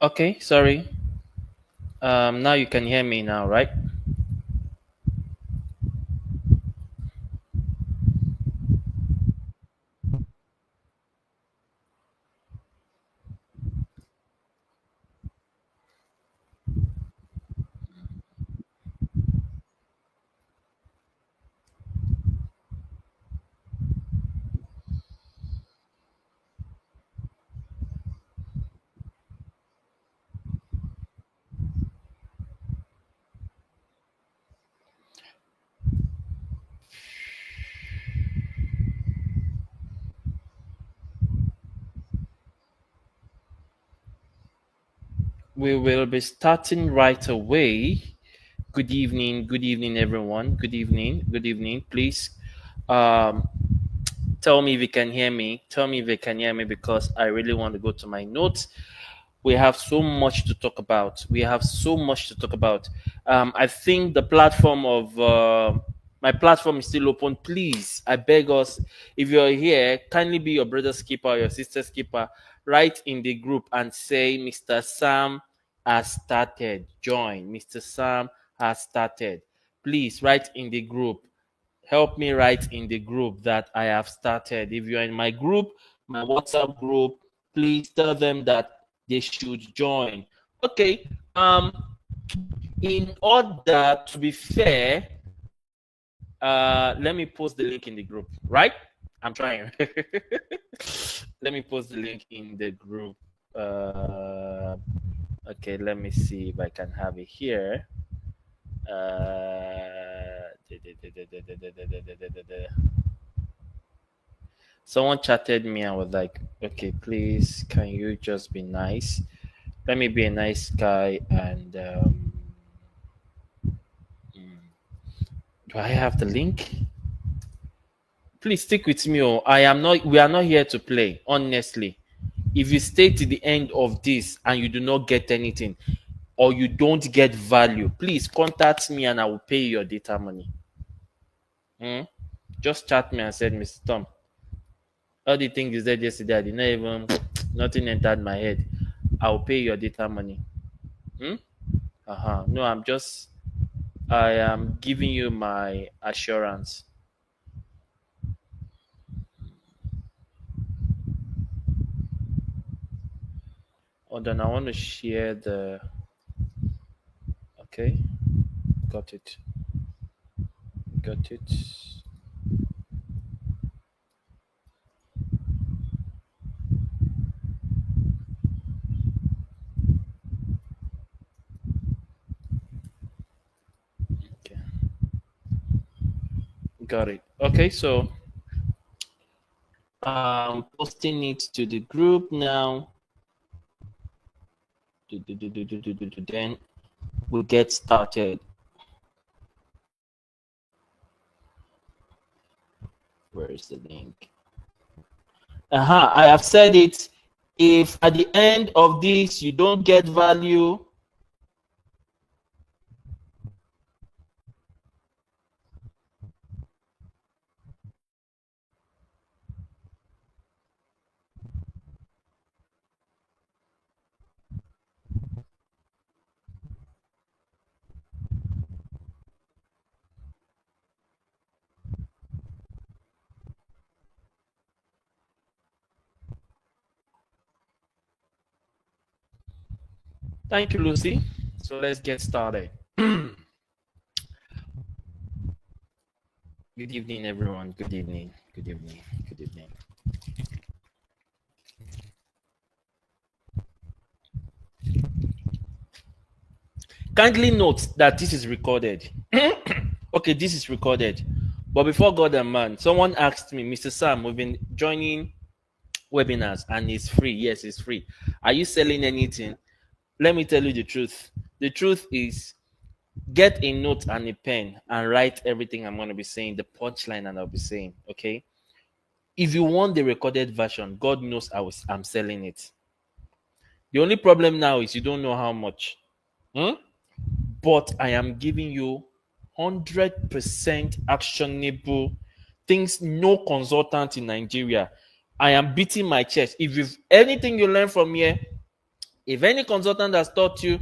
Okay, sorry. Now you can hear me now, right? We will be starting right away. Good evening, everyone. Good evening, good evening. Please, um, tell me if you can hear me. Tell me if you can hear me because I really want to go to my notes. We have so much to talk about. We have so much to talk about. I think the platform of my platform is still open. Please, I beg us, if you're here, kindly be your brother's keeper or your sister's keeper. Write in the group and say, Mr. Sam has started. Join. Mr. Sam has started. Please write in the group. Help me write in the group that I have started. If you're in my group, my WhatsApp group, please tell them that they should join. Okay. In order to be fair, let me post the link in the group, right? I'm trying. Let me post the link in the group. Okay, let me see if I can have it here. Someone chatted me and was like, okay, please, can you just be nice? Let me be a nice guy and do I have the link? Please stick with me. Oh, we are not here to play, honestly. If you stay to the end of this and you do not get anything or you don't get value, please contact me and I will pay your data money. Just chat me and said, Mr. Tom, all the things you said yesterday, I did not even, nothing entered my head. I will pay your data money. No, I am giving you my assurance. Hold on, I want to share the. Okay, got it. Got it. Okay, got it. Okay, so posting it to the group now. Then we'll get started. Where is the link? I have said it. If at the end of this you don't get value, thank you, Lucy. So let's get started. Good evening, everyone. Good evening. Good evening. Good evening. Kindly note that this is recorded. Okay, this is recorded. But before God and man, someone asked me, Mr. Sam, we've been joining webinars and it's free. Yes, it's free. Are you selling anything? Let me tell you the truth. The truth is, get a note and a pen and write everything I'm going to be saying, the punchline, and I'll be saying, okay? If you want the recorded version, God knows I'm selling it. The only problem now is you don't know how much. But I am giving you 100% actionable things no consultant in Nigeria. I am beating my chest. If you've anything you learn from here, If any consultant has taught you,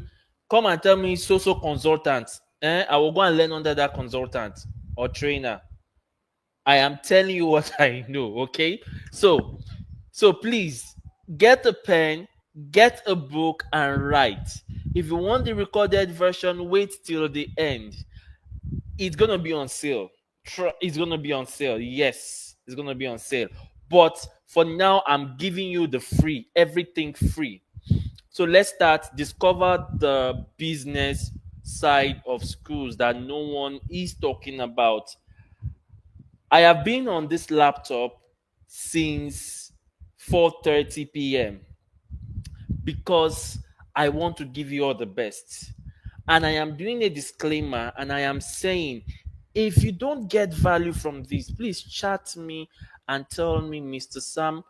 come and tell me so consultant. I will go and learn under that consultant or trainer. I am telling you what I know. Okay, so please get a pen, get a book, and write. If you want the recorded version, wait till the end. It's gonna be on sale. It's gonna be on sale. Yes, it's gonna be on sale. But for now, I'm giving you the free, everything free. So let's start. Discover the business side of schools that no one is talking about. I have been on this laptop since 4:30 p.m. because I want to give you all the best. And I am doing a disclaimer and I am saying, if you don't get value from this, please chat me and tell me, Mr. Sam,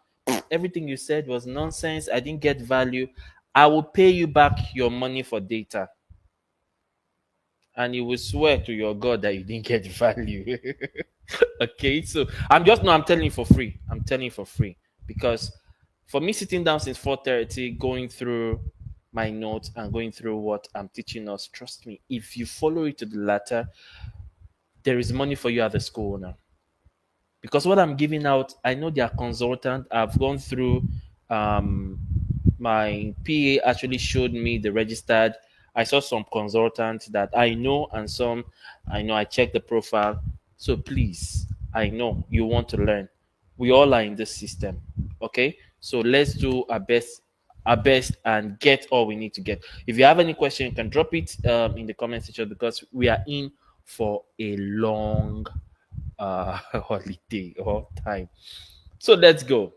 everything you said was nonsense. I didn't get value. I will pay you back your money for data. And you will swear to your God that you didn't get value. Okay, so I'm just no, I'm telling you for free. I'm telling you for free because for me sitting down since 4:30, going through my notes and going through what I'm teaching us, trust me, if you follow it to the latter, there is money for you at the school now. Because what I'm giving out, I know they are consultant. I've gone through my PA actually showed me the registered. I saw some consultants that I know and some I know I checked the profile. So please, I know you want to learn. We all are in this system. Okay? So let's do our best and get all we need to get. If you have any question, you can drop it in the comment section because we are in for a long holiday or time. So let's go.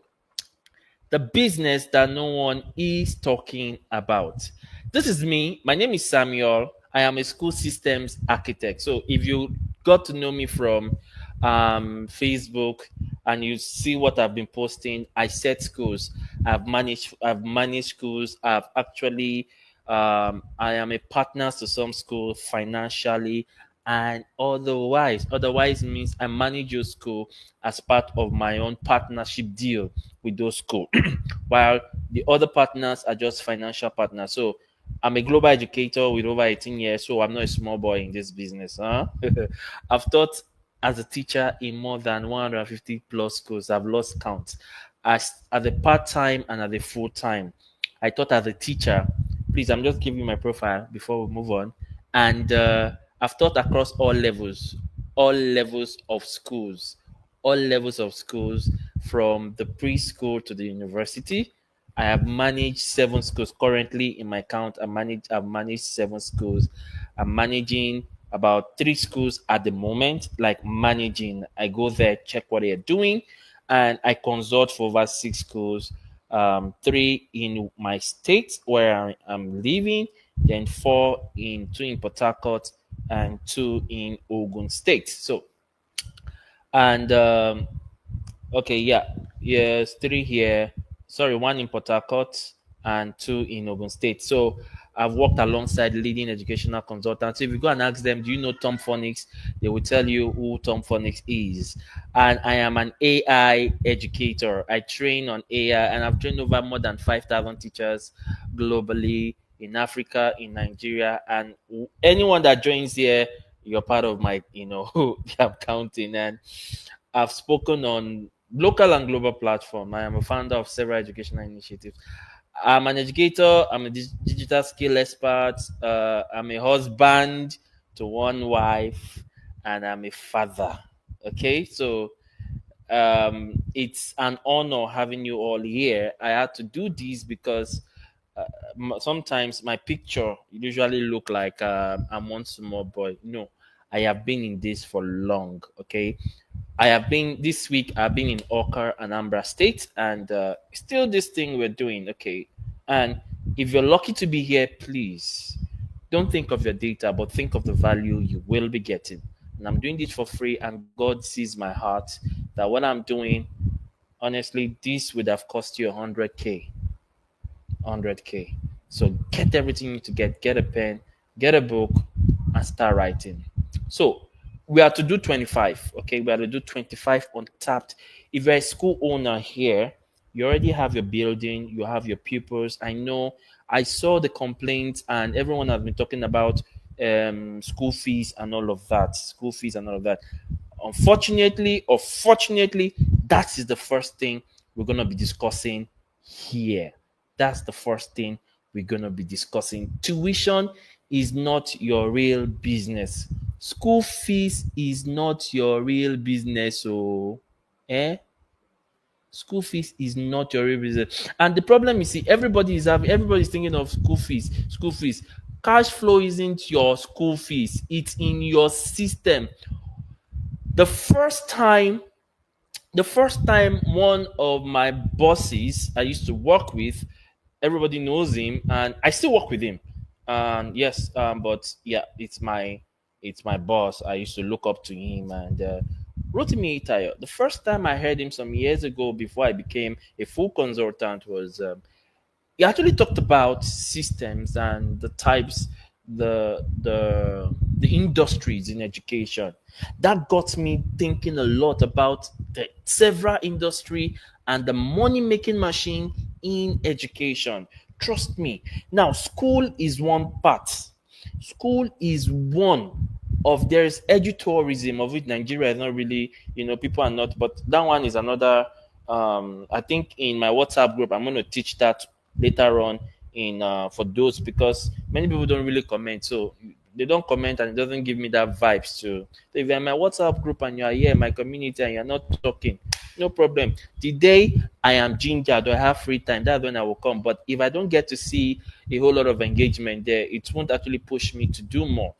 The business that no one is talking about. This is me. My name is Samuel. I am a school systems architect. So if you got to know me from Facebook and you see what I've been posting, I set schools. I've managed schools. I've actually I am a partner to some schools financially and otherwise. Otherwise means I manage your school as part of my own partnership deal with those schools, while the other partners are just financial partners. So I'm a global educator with over 18 years, so I'm not a small boy in this business. Huh? I've taught as a teacher in more than 150 plus schools. I've lost count. As at the part time and at the full time, I taught as a teacher. Please, I'm just giving you my profile before we move on. And I've taught across all levels of schools, all levels of schools from the preschool to the university. I have managed 7 schools currently in my count. I've managed 7 schools. I'm managing about 3 schools at the moment, like managing. I go there, check what they're doing, and I consult for over 6 schools. 3 in my state where I'm living, then 2 in Port Harcourt, and 2 in Ogun State. So, and okay, yeah. Yes, 3 here. Sorry, 1 in Port Harcourt and 2 in Ogun State. So I've worked alongside leading educational consultants. So if you go and ask them, do you know Tom Phonics? They will tell you who Tom Phonics is. And I am an AI educator. I train on AI and I've trained over more than 5,000 teachers globally in Africa, in Nigeria. And anyone that joins here, you're part of my, I'm counting. And I've spoken on local and global platform. I am a founder of several educational initiatives. I'm an educator. I'm a digital skill expert. I'm a husband to 1 wife, and I'm a father. Okay, so it's an honor having you all here. I had to do this because sometimes my picture usually look like I'm one small boy. No, I have been in this for long. Okay, I have been this week. I've been in Okar and Ambra State, and still this thing we're doing. Okay, and if you're lucky to be here, please don't think of your data, but think of the value you will be getting. And I'm doing this for free, and God sees my heart that what I'm doing, honestly, this would have cost you 100K. 100K. So get everything you need to get a pen, get a book, and start writing. So we are to do 25. Okay, we are to do 25 untapped. If you're a school owner here, You already have your building, you have your pupils. I know I saw the complaints, and everyone has been talking about school fees and all of that. School fees and all of that. Unfortunately or fortunately, that is the first thing we're going to be discussing here. That's the first thing we're going to be discussing. Tuition is not your real business. School fees is not your real business. So, eh? School fees is not your real business. And the problem is, see, everybody's thinking of school fees. School fees. Cash flow isn't your school fees. It's in your system. The first time the first time one of my bosses I used to work with, everybody knows him, and I still work with him. And yes, but yeah, it's my boss. I used to look up to him, and Rotimi Itayo. The first time I heard him some years ago, before I became a full consultant, was he actually talked about systems and the types, the industries in education. That got me thinking a lot about the several industry and the money making machine in education. Trust me. Now, school is one part. School is one of There's edutourism, of which Nigeria is not really, people are not, but that one is another. I think in my WhatsApp group, I'm going to teach that later on in for those, because many people don't really comment. So they don't comment, and it doesn't give me that vibes too. So if you're in my WhatsApp group and you are here in my community and you're not talking, no problem. The day I am gingered or I have free time, that's when I will come. But if I don't get to see a whole lot of engagement there, it won't actually push me to do more.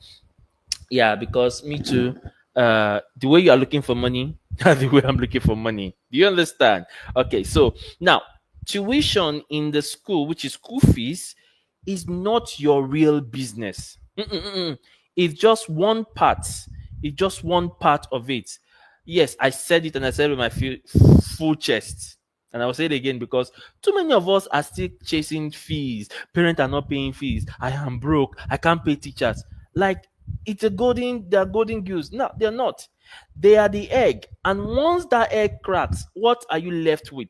Yeah, because me too. The way you are looking for money, that's the way I'm looking for money. Do you understand? Okay, so now tuition in the school, which is school fees, is not your real business. Mm-mm-mm. It's just one part. It's just one part of it. Yes, I said it, and I said it with my full chest. And I will say it again, because too many of us are still chasing fees. Parents are not paying fees. I am broke. I can't pay teachers. Like, they're golden goose. No, they're not. They are the egg. And once that egg cracks, what are you left with?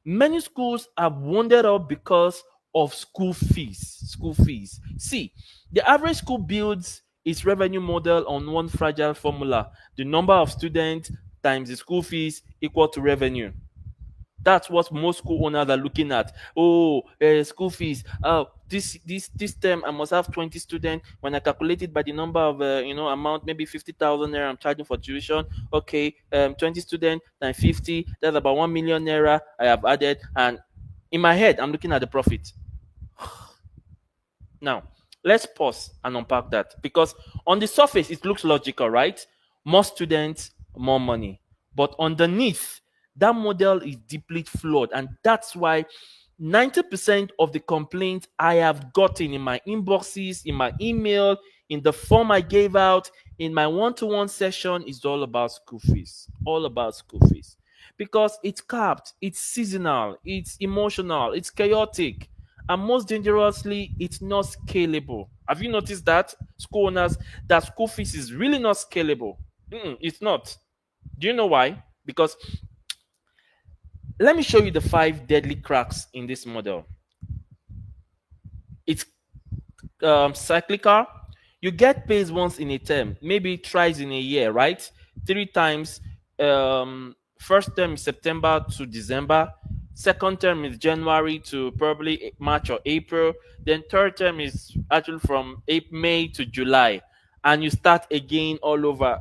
Many schools have wounded up because of school fees. School fees. See, the average school builds its revenue model on one fragile formula: the number of students times the school fees equal to revenue. That's what most school owners are looking at. Oh, school fees. This term I must have 20 students. When I calculate it by the number of amount, maybe 50,000 naira I'm charging for tuition. Okay, 20 students times 50. That's about 1 million naira I have added. And in my head, I'm looking at the profit. Now, let's pause and unpack that, because on the surface it looks logical, right? More students, more money. But underneath, that model is deeply flawed. And that's why 90% of the complaints I have gotten in my inboxes, in my email, in the form I gave out, in my one to one session is all about school fees. All about school fees. Because it's capped, it's seasonal, it's emotional, it's chaotic, and most dangerously, it's not scalable. Have you noticed that, school owners, that school fees is really not scalable? It's not. Do you know why? Because let me show you the five deadly cracks in this model. It's cyclical. You get paid once in a term, maybe thrice in a year, right? Three times. First term is September to December. Second term is January to probably March or April. Then third term is actually from May to July, and you start again all over.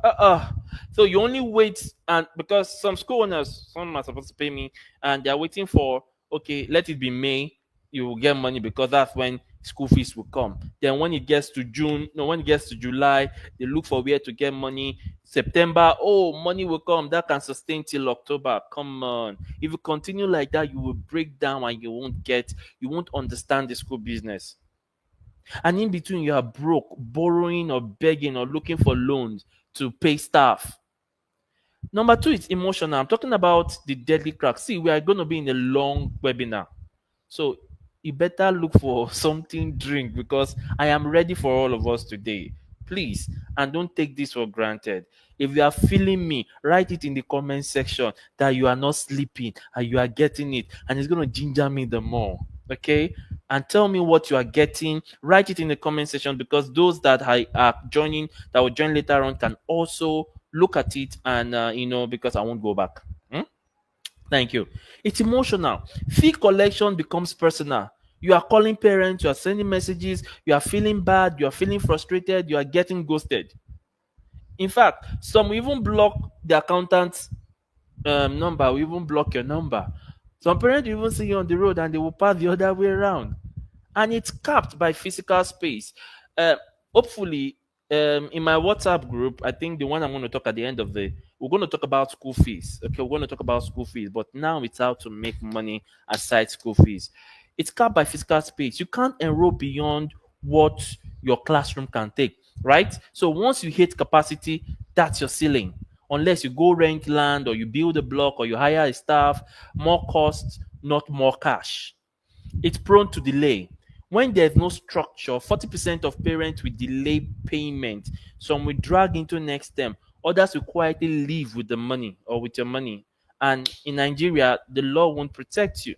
So you only wait, and because some school owners, some are supposed to pay me, and they're waiting for, okay, let it be May, you will get money, because that's when school fees will come. Then when it gets to June, no, when it gets to July, they look for where to get money. September, oh, money will come. That can sustain till October. Come on. If you continue like that, you will break down and you won't understand the school business. And in between, you are broke, borrowing or begging or looking for loans to pay staff. Number two is emotional. I'm talking about the deadly crack. See, we are going to be in a long webinar. So you better look for something drink, because I am ready for all of us today. Please, and don't take this for granted. If you are feeling me, write it in the comment section that you are not sleeping and you are getting it, and it's going to ginger me the more. Okay? And tell me what you are getting. Write it in the comment section, because those that are joining, that will join later on, can also look at it, and because I won't go back. Hmm? Thank you. It's emotional. Fee collection becomes personal. You are calling parents, you are sending messages, you are feeling bad, you are feeling frustrated, you are getting ghosted. In fact, some even block the accountant's number, will even block your number. Some parents will even see you on the road and they will pass the other way around, and it's capped by physical space. Uh, Hopefully, in my WhatsApp group, I think the one I'm going to talk at the end of we're going to talk about school fees. Okay, we're going to talk about school fees, but now it's how to make money aside school fees. It's capped by physical space. You can't enroll beyond what your classroom can take, right? So once you hit capacity, that's your ceiling. Unless you go rent land, or you build a block, or you hire a staff, more costs, not more cash. It's prone to delay. When there's no structure, 40% of parents will delay payment. Some will drag into next term. Others will quietly leave with the money, or with your money. And in Nigeria, the law won't protect you.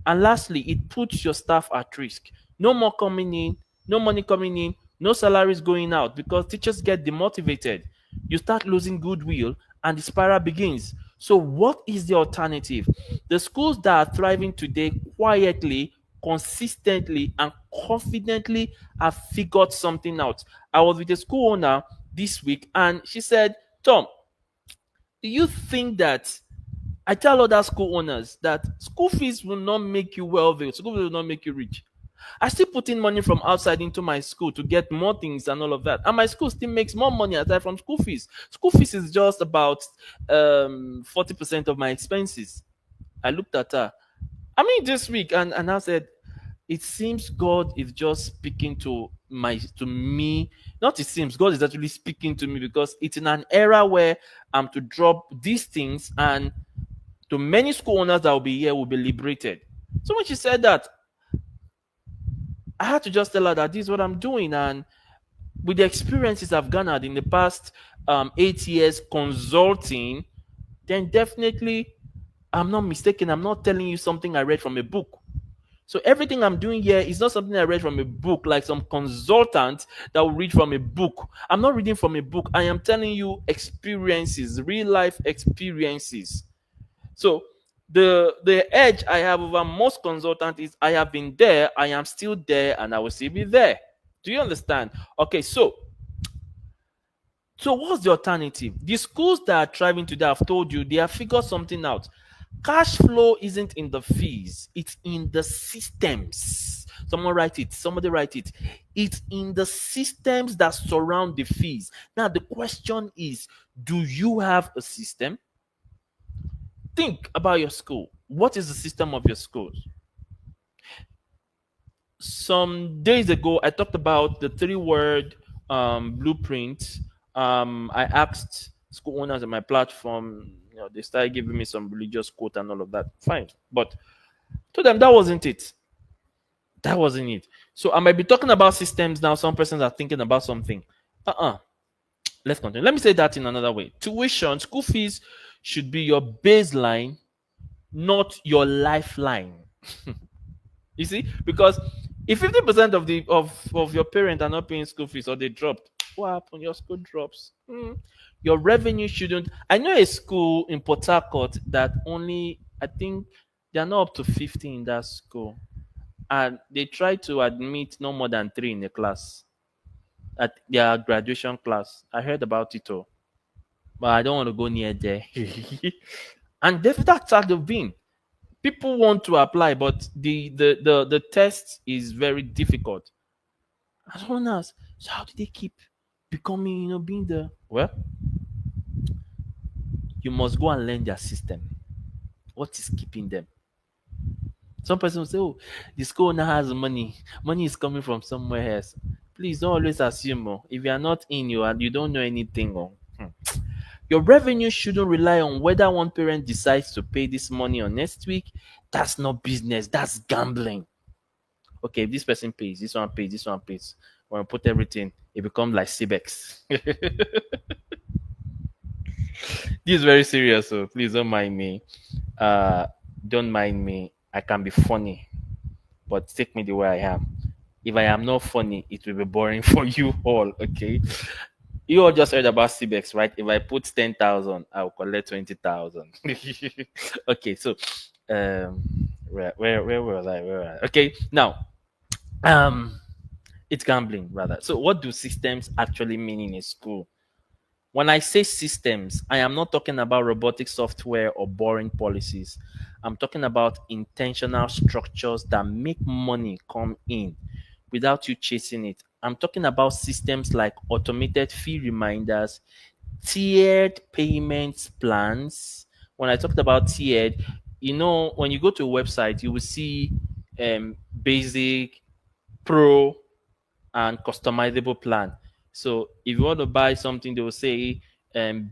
And lastly, it puts your staff at risk. No more coming in, no money coming in, no salaries going out, because teachers get demotivated. You start losing goodwill, and the spiral begins. So, what is the alternative? The schools that are thriving today quietly, consistently, and confidently have figured something out. I was with a school owner this week, and she said, Tom, do you think that I tell other school owners that school fees will not make you wealthy, school fees will not make you rich? I still put in money from outside into my school to get more things and all of that. And my school still makes more money aside from school fees. School fees is just about 40% of my expenses. I looked at her. I mean, this week, and I said, it seems God is just speaking to me. Not it seems, God is actually speaking to me, because it's in an era where I'm to drop these things, and to many school owners that will be here will be liberated. So when she said that, I had to just tell her that this is what I'm doing. And with the experiences I've garnered in the past 8 years consulting, then definitely I'm not mistaken. I'm not telling you something I read from a book. So everything I'm doing here is not something I read from a book, like some consultant that will read from a book. I'm not reading from a book. I am telling you experiences, real life experiences. So the edge I have over most consultants is I have been there, I am still there, and I will still be there. Do you understand? Okay, so what's the alternative? The schools that are thriving today, I've told you, they have figured something out. Cash flow isn't in the fees, it's in the systems. Someone write it, somebody write it. It's in the systems that surround the fees. Now, the question is, do you have a system? Think about your school. What is the system of your school? Some days ago, I talked about the three-word blueprint. I asked school owners on my platform, they started giving me some religious quote and all of that. Fine. But to them, that wasn't it. That wasn't it. So I might be talking about systems now. Some persons are thinking about something. Let's continue. Let me say that in another way. Tuition, school fees should be your baseline, not your lifeline. You see, because if 50% of your parents are not paying school fees, or they dropped, what happened? Your school drops. Your revenue shouldn't. I know a school in Port Harcourt that only, I think they are not up to 50 in that school, and they try to admit no more than three in a class at their graduation class. I heard about it all, but I don't want to go near there. And that's how they've been. People want to apply, but the test is very difficult. As one else, so how do they keep becoming, being the well? You must go and learn their system. What is keeping them? Some person will say, "Oh, the school now has money. Money is coming from somewhere else." Please don't always assume. Oh, if you are not in, you don't know anything. Oh. Your revenue shouldn't rely on whether one parent decides to pay this money or next week. That's not business. That's gambling. Okay, if this person pays, this one pays, this one pays. when we put everything, it becomes like CBEX. This is very serious, so please don't mind me. Uh, don't mind me. I can be funny, but take me the way I am. If I am not funny, it will be boring for you all. Okay. You all just heard about CBEX, right? If I put 10,000, I'll collect 20,000. Okay, so where was I? Where was I? Okay, now um, it's gambling rather. So, what do systems actually mean in a school? When I say systems, I am not talking about robotic software or boring policies. I'm talking about intentional structures that make money come in without you chasing it. I'm talking about systems like automated fee reminders, tiered payments plans. When I talked about tiered, when you go to a website, you will see basic, pro, and customizable plan. So if you want to buy something, they will say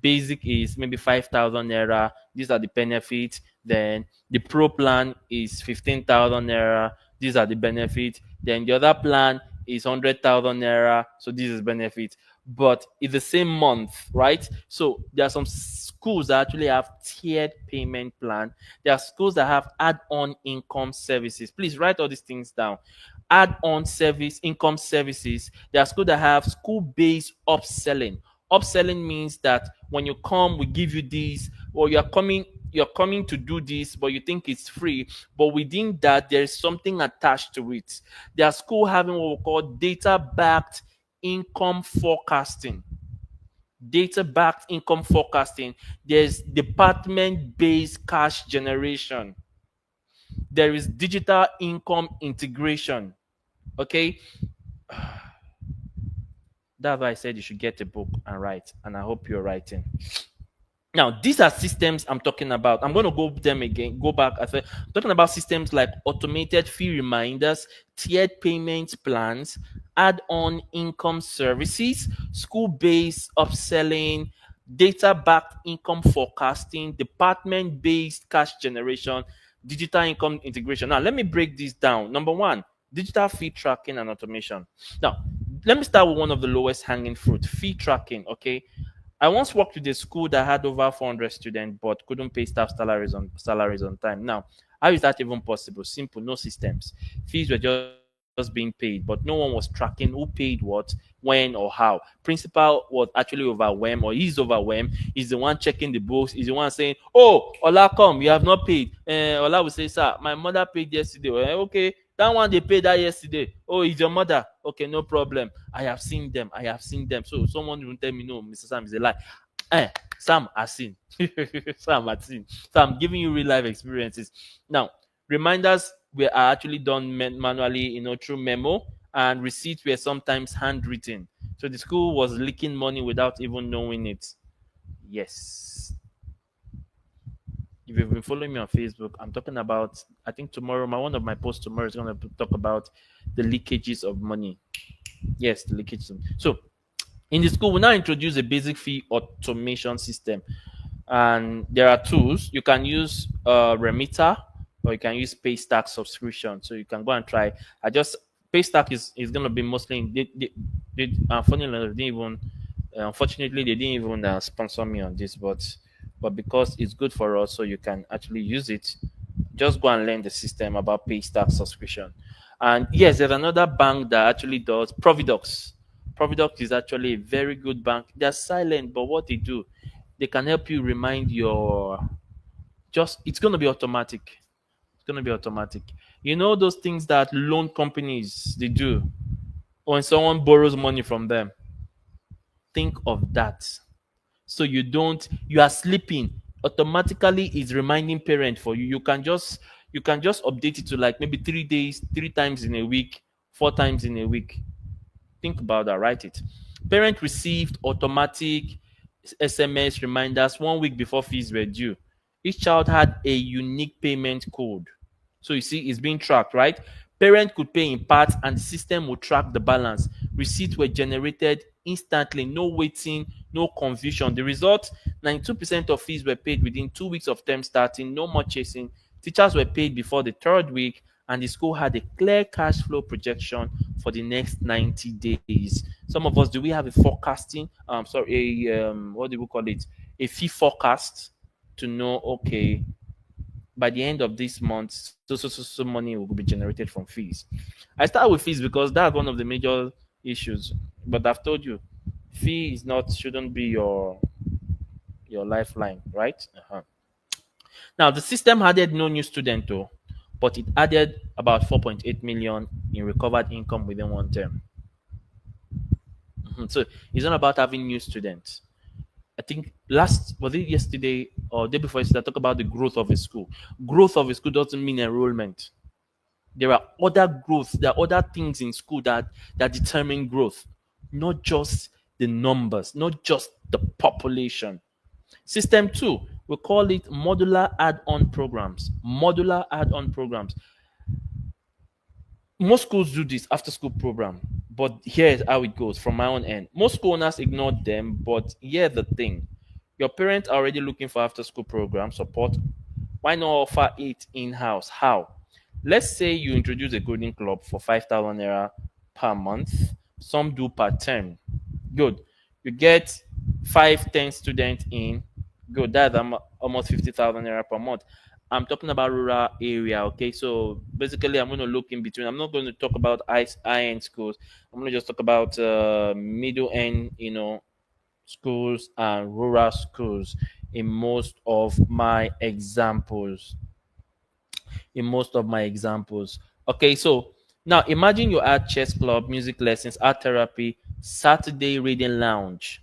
basic is maybe 5,000 naira. These are the benefits. Then the pro plan is 15,000 naira. These are the benefits. Then the other plan is 100,000 naira. So this is benefit. But it's the same month, right? So there are some schools that actually have tiered payment plan. There are schools that have add-on income services. Please write all these things down. Add-on service income services. There are schools that have school-based upselling. Upselling means that when you come, we give you this, or you're coming to do this, but you think it's free. But within that, there is something attached to it. There are schools having what we call data-backed income forecasting. Data-backed income forecasting. There's department-based cash generation. There is digital income integration. Okay, that's why I said you should get a book and write, and I hope you're writing. Now, these are systems I'm talking about. I'm going to go them again, go back. I'm talking about systems like automated fee reminders, tiered payments plans, add-on income services, school-based upselling, data-backed income forecasting, department-based cash generation, digital income integration. Now, let me break this down. Number one, digital fee tracking and automation. Now, let me start with one of the lowest hanging fruit, fee tracking. Okay, I once worked with a school that had over 400 students but couldn't pay staff salaries on time. Now, how is that even possible? Simple, no systems. Fees were just being paid, but no one was tracking who paid what, when, or how. Principal was actually overwhelmed, or he's overwhelmed. He's the one checking the books. He's the one saying, "Oh, Ola, come, you have not paid." Ola will say, "Sir, my mother paid yesterday." Okay, that one they paid that yesterday. Oh, it's your mother. Okay, no problem. I have seen them. I have seen them. So someone will tell me, no, Mr. Sam is a lie. Sam has seen. Sam has seen. So I'm giving you real life experiences. Now, reminders are actually done manually, through memo, and receipts were sometimes handwritten. So the school was leaking money without even knowing it. Yes. If you've been following me on Facebook, I'm talking about, I think tomorrow, one of my posts tomorrow is going to talk about the leakages of money. Yes, the leakages. So in the school, we now introduce a basic fee automation system. And there are tools. You can use Remitter, or you can use Paystack subscription. So you can go and try. Paystack is going to be mostly, funny enough, they didn't even, unfortunately, they didn't even sponsor me on this, but because it's good for us, so you can actually use it. Just go and learn the system about Paystack subscription. And yes, there's another bank that actually does Providox. Providox is actually a very good bank. They're silent, but what they do, they can help you remind your, just it's going to be automatic. It's going to be automatic. You know those things that loan companies they do when someone borrows money from them. Think of that. So you are sleeping, automatically is reminding parent for you. You can just update it to like maybe 3 days, 3 times in a week, 4 times in a week. Think about that, write it. Parent received automatic SMS reminders 1 week before fees were due. Each child had a unique payment code. So you see, it's being tracked, right? Parent could pay in parts and the system would track the balance. Receipts were generated instantly, no waiting, no confusion. The result, 92% of fees were paid within 2 weeks of term starting, no more chasing. Teachers were paid before the third week, and the school had a clear cash flow projection for the next 90 days. Some of us, do we have a forecasting? Sorry, what do we call it? A fee forecast to know, okay, by the end of this month, so money will be generated from fees. I start with fees because that's one of the major issues. But I've told you, fee is not shouldn't be your lifeline, right? Now the system added no new student though, but it added about 4.8 million in recovered income within one term. So it's not about having new students. I think last was it yesterday or day before yesterday, I talked about the growth of a school. Growth of a school doesn't mean enrollment. There are other growth, there are other things in school that determine growth, not just the numbers, not just the population. System two, we call it modular add-on programs. Modular add-on programs. Most schools do this after school program, but here's how it goes from my own end. Most school owners ignore them, but here's the thing. Your parents are already looking for after school program support. Why not offer it in-house? How? Let's say you introduce a coding club for 5,000 naira per month. Some do per term. Good. You get 5, 10 students in. Good. That's almost 50,000 naira per month. I'm talking about rural area. Okay. So basically, I'm going to look in between. I'm not going to talk about high end schools. I'm going to just talk about middle end, schools and rural schools in most of my examples. In most of my examples. Okay, so now imagine you add chess club, music lessons, art therapy, Saturday reading lounge.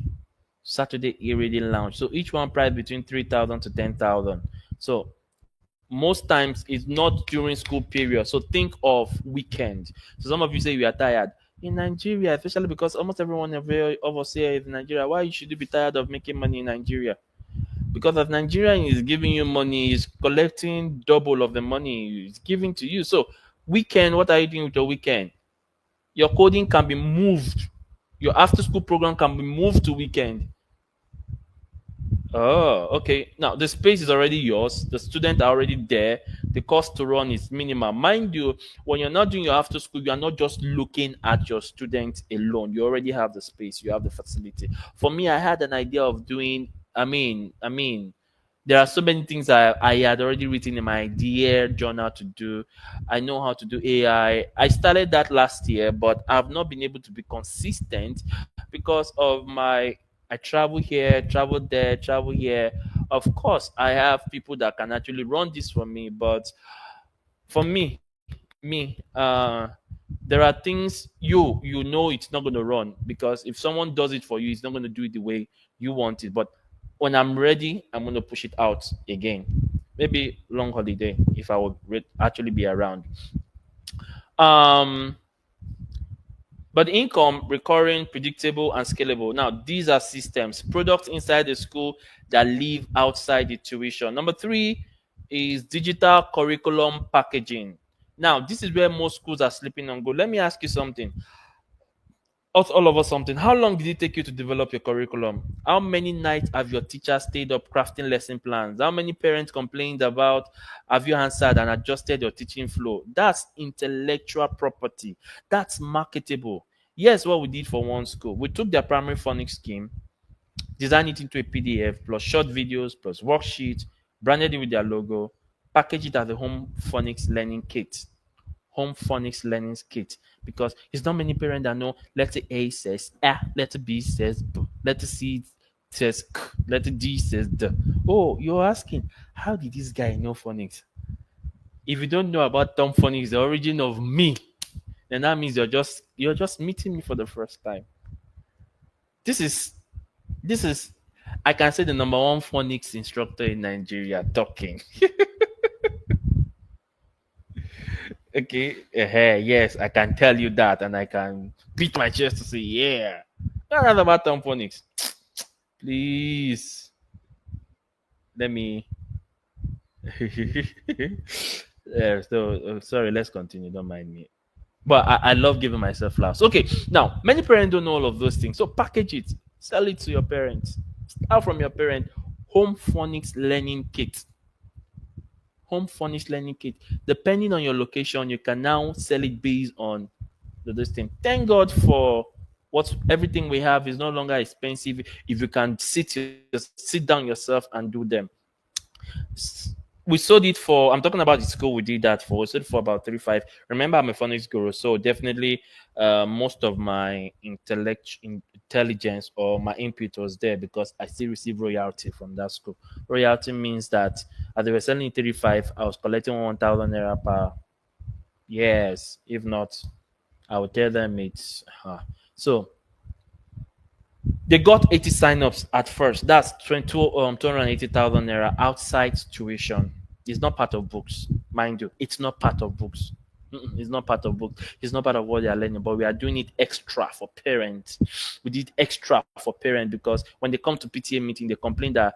Saturday e-reading lounge. So each one priced between 3,000 to 10,000. So most times it's not during school period. So think of weekend. So some of you say you are tired. In Nigeria, especially because almost everyone of us here is in Nigeria, why should you be tired of making money in Nigeria? Because if Nigerian is giving you money, is collecting double of the money it's giving to you. So weekend, what are you doing with your weekend? Your coding can be moved. Your after school program can be moved to weekend. Oh, okay. Now the space is already yours. The students are already there. The cost to run is minimal. Mind you, when you're not doing your after school, you are not just looking at your students alone. You already have the space. You have the facility. For me, I had an idea of doing. There are so many things I had already written in my idea journal to do. I know how to do AI. I started that last year, but I've not been able to be consistent because of my I travel here, travel there, travel here. Of course, I have people that can actually run this for me, but for me, there are things you know it's not going to run because if someone does it for you, it's not going to do it the way you want it. But when I'm ready, I'm going to push it out again. Maybe long holiday if I would actually be around. Um, But income, recurring, predictable, and scalable. Now, these are systems, products inside the school that live outside the tuition. Number three is digital curriculum packaging. Now, this is where most schools are sleeping on. Go. Let me ask you something. Ask all of us something. How long did it take you to develop your curriculum? How many nights have your teachers stayed up crafting lesson plans? How many parents complained about have you answered and adjusted your teaching flow? That's intellectual property. That's marketable. Yes, what we did for one school, we took their primary phonics scheme, designed it into a PDF plus short videos plus worksheets, branded it with their logo, packaged it as a home phonics learning kit. Home phonics learning kit, because it's not many parents that know letter A says A, letter B says B, letter C says K, letter D says D. Oh, you're asking, how did this guy know phonics? If you don't know about Tom phonics, the origin of me, then that means you're just meeting me for the first time. This is this is I can say the number one phonics instructor in Nigeria talking. Okay, yes, I can tell you that, and I can beat my chest to say, yeah. Not about tamponics. Please, let me. Yeah, so, sorry, let's continue. Don't mind me. But I love giving myself flowers. Okay, now, many parents don't know all of those things. So package it, sell it to your parents. Start from your parent. Home phonics learning kit. Home phonics learning kit. Depending on your location, you can now sell it based on this thing. Thank God for what everything we have is no longer expensive if you can sit down yourself and do them. We sold it for, I'm talking about the school we did that for. We sold it for about 35. Remember, I'm a phonics guru, so definitely most of my intelligence or my input was there because I still receive royalty from that school. Royalty means that as they were selling 35, I was collecting 1,000 naira per. Yes, if not, I would tell them it's so they got 80 signups at first. That's 280,000 naira outside tuition. It's not part of books, mind you. It's not part of books. It's not part of books. It's not part of what they are learning, but we are doing it extra for parents. We did extra for parents because when they come to PTA meeting, they complain that,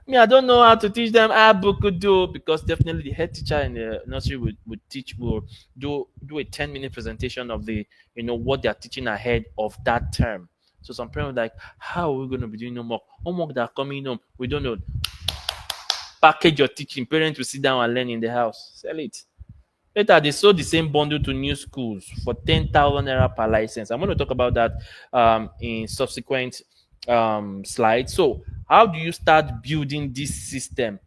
me, I don't know how to teach them how book could do because definitely the head teacher in the nursery will do a 10-minute presentation of the what they are teaching ahead of that term. So some parents are like, how are we going to be doing homework? Homework that are coming home, we don't know. Package your teaching. Parents will sit down and learn in the house. Sell it. Later, they sold the same bundle to new schools for 10,000 naira per license. I'm going to talk about that in subsequent slides. So, how do you start building this system?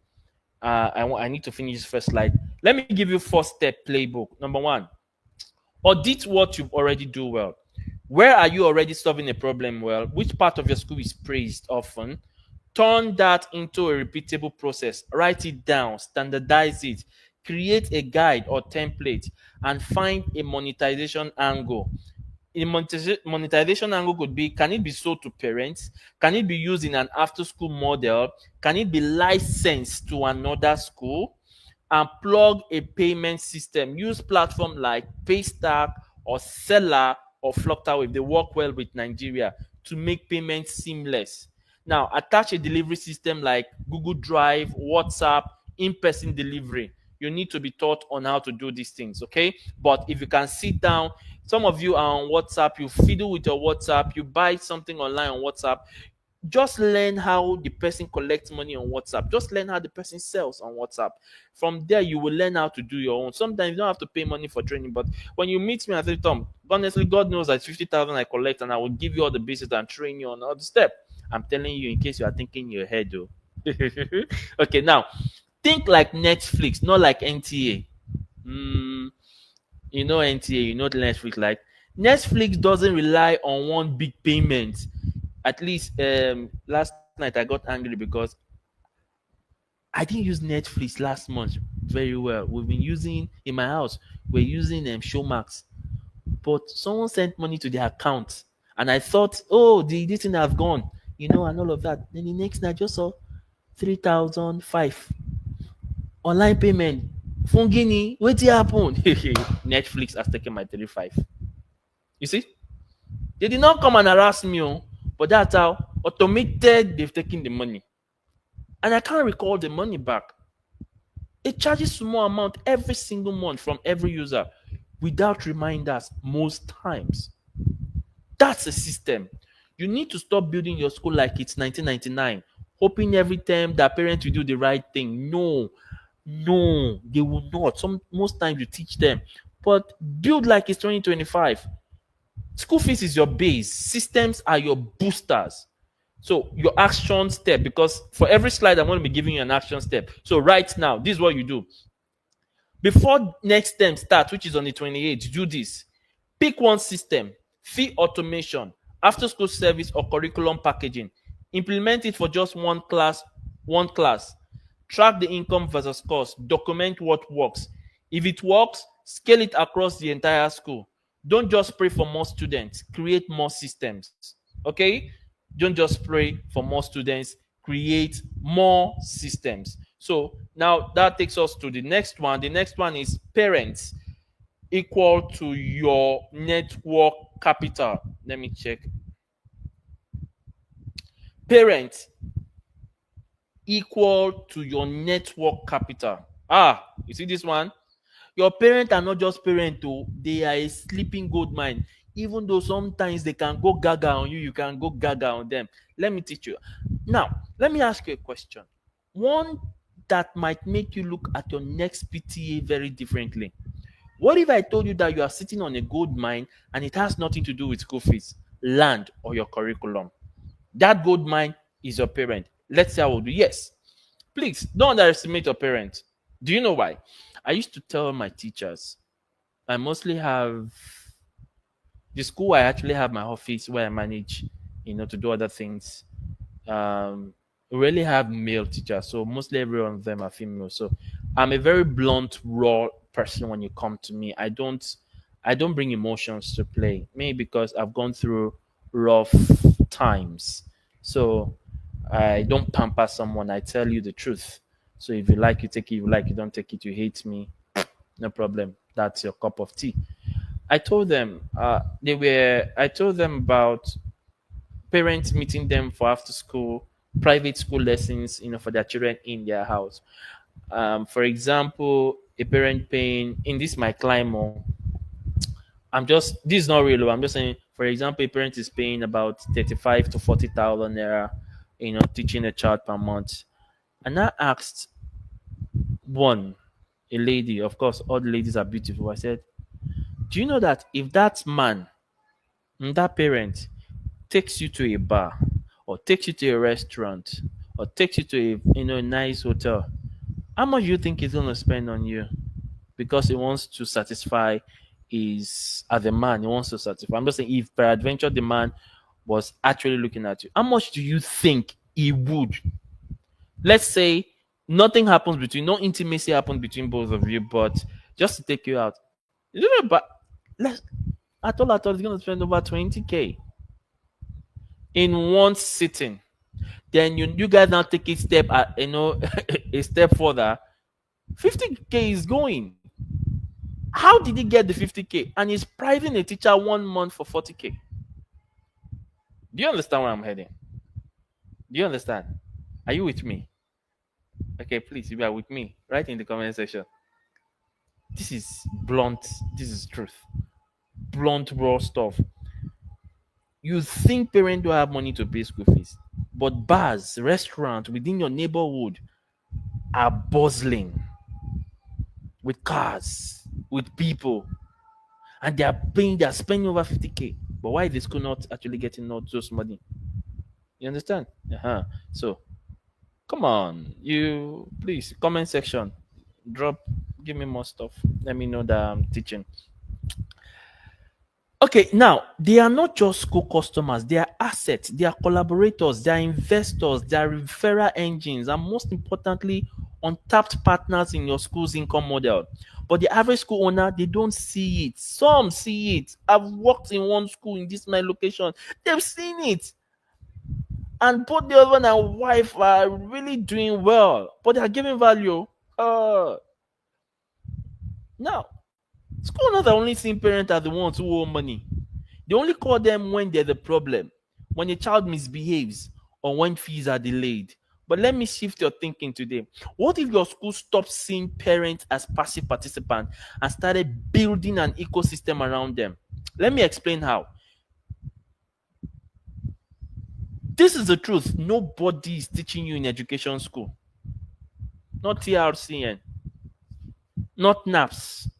I need to finish this first slide. Let me give you 4-step playbook. Number one, audit what you already do well. Where are you already solving a problem well? Which part of your school is praised often? Turn that into a repeatable process. Write it down, standardize it, create a guide or template, and find a monetization angle. A monetization angle could be, can it be sold to parents? Can it be used in an after school model? Can it be licensed to another school? And plug a payment system. Use platform like Paystack or Seller or Flutterwave. They work well with Nigeria to make payments seamless. Now, attach a delivery system like Google Drive, WhatsApp, in-person delivery. You need to be taught on how to do these things, okay? But if you can sit down, some of you are on WhatsApp, you fiddle with your WhatsApp, you buy something online on WhatsApp, just learn how the person collects money on WhatsApp. Just learn how the person sells on WhatsApp. From there, you will learn how to do your own. Sometimes you don't have to pay money for training, but when you meet me and say, Tom, honestly, God knows that 50,000 I collect and I will give you all the basics and train you on all the step. I'm telling you in case you are thinking in your head, though. Okay, now think like Netflix, not like NTA. NTA, Netflix. Like Netflix doesn't rely on one big payment. At least last night I got angry because I didn't use Netflix last month very well. We've been using in my house, we're using Showmax, but someone sent money to their account, and I thought, oh, this thing have gone, and all of that. Then the next night I just saw 3,005 online payment. Fungini, what happened? Netflix has taken my 35. You see, they did not come and harass me, but that's how automated they've taken the money. And I can't recall the money back. It charges small amount every single month from every user without reminders most times. That's a system. You need to stop building your school like it's 1999, hoping every time that parents will do the right thing. No, no, they will not. Most times you teach them, but build like it's 2025. School fees is your base. Systems are your boosters. So your action step, because for every slide I'm going to be giving you an action step. So right now, this is what you do. Before next term starts, which is on the 28th, do this. Pick one system, fee automation, after school service or curriculum packaging. Implement it for just one class. Track the income versus cost. Document what works. If it works, scale it across the entire school. Don't just pray for more students, create more systems. Okay? Don't just pray for more students, create more systems. So now that takes us to the next one. The next one is parents equal to your network capital. Let me check. Parents equal to your network capital. You see this one? Your parents are not just parents, though. They are a sleeping gold mine. Even though sometimes they can go gaga on you, you can go gaga on them. Let me teach you. Now, let me ask you a question. One that might make you look at your next PTA very differently. What if I told you that you are sitting on a gold mine and it has nothing to do with school fees, land, or your curriculum? That gold mine is your parent. Let's say I will do. Yes. Please don't underestimate your parents. Do you know why? I used to tell my teachers, I mostly have the school, I actually have my office where I manage, to do other things. We really have male teachers, so mostly every one of them are female. So I'm a very blunt, raw person when you come to me. I don't bring emotions to play. Maybe because I've gone through rough times. So I don't pamper someone. I tell you the truth. So if you like, you take it. If you like, you don't take it. You hate me, no problem. That's your cup of tea. I told them I told them about parents meeting them for after school, private school lessons, for their children in their house. For example, a parent paying in this my climate. This is not real. I'm just saying, for example, a parent is paying about 35 to 40,000 naira, teaching a child per month. And I asked one, a lady, of course, all the ladies are beautiful. I said, do you know that if that man, that parent takes you to a bar or takes you to a restaurant or takes you to a nice hotel, how much do you think he's gonna spend on you? Because he wants to satisfy his as a man, he wants to satisfy. I'm just saying if peradventure the man was actually looking at you, how much do you think he would? Let's say nothing happens between no intimacy happens between both of you, but just to take you out. You know, but let's I thought he's gonna spend over 20K in one sitting. Then you guys now take a step a step further. 50K is going. How did he get the 50K? And he's pricing a teacher 1 month for 40K. Do you understand where I'm heading? Do you understand? Are you with me? Okay, please, if you are with me, write in the comment section. This is blunt. This is truth. Blunt, raw stuff. You think parents don't have money to pay school fees, but bars, restaurants within your neighborhood are bustling with cars, with people, and they're spending over 50K. But why is the school not actually getting all those money? You understand? So come on, you please comment section, drop, give me more stuff. Let me know that I'm teaching. Okay, now they are not just school customers, they are assets, they are collaborators, they are investors, they are referral engines, and most importantly, untapped partners in your school's income model. But the average school owner, they don't see it. Some see it. I've worked in one school in this my location, they've seen it. And both the husband and wife are really doing well, but they are giving value. Uh, Now, school owners are only seeing parents as the ones who owe money. They only call them when there's a problem, when a child misbehaves, or when fees are delayed. But let me shift your thinking today. What if your school stopped seeing parents as passive participants and started building an ecosystem around them? Let me explain how. This is the truth. Nobody is teaching you in education school. Not TRCN, not NAPS.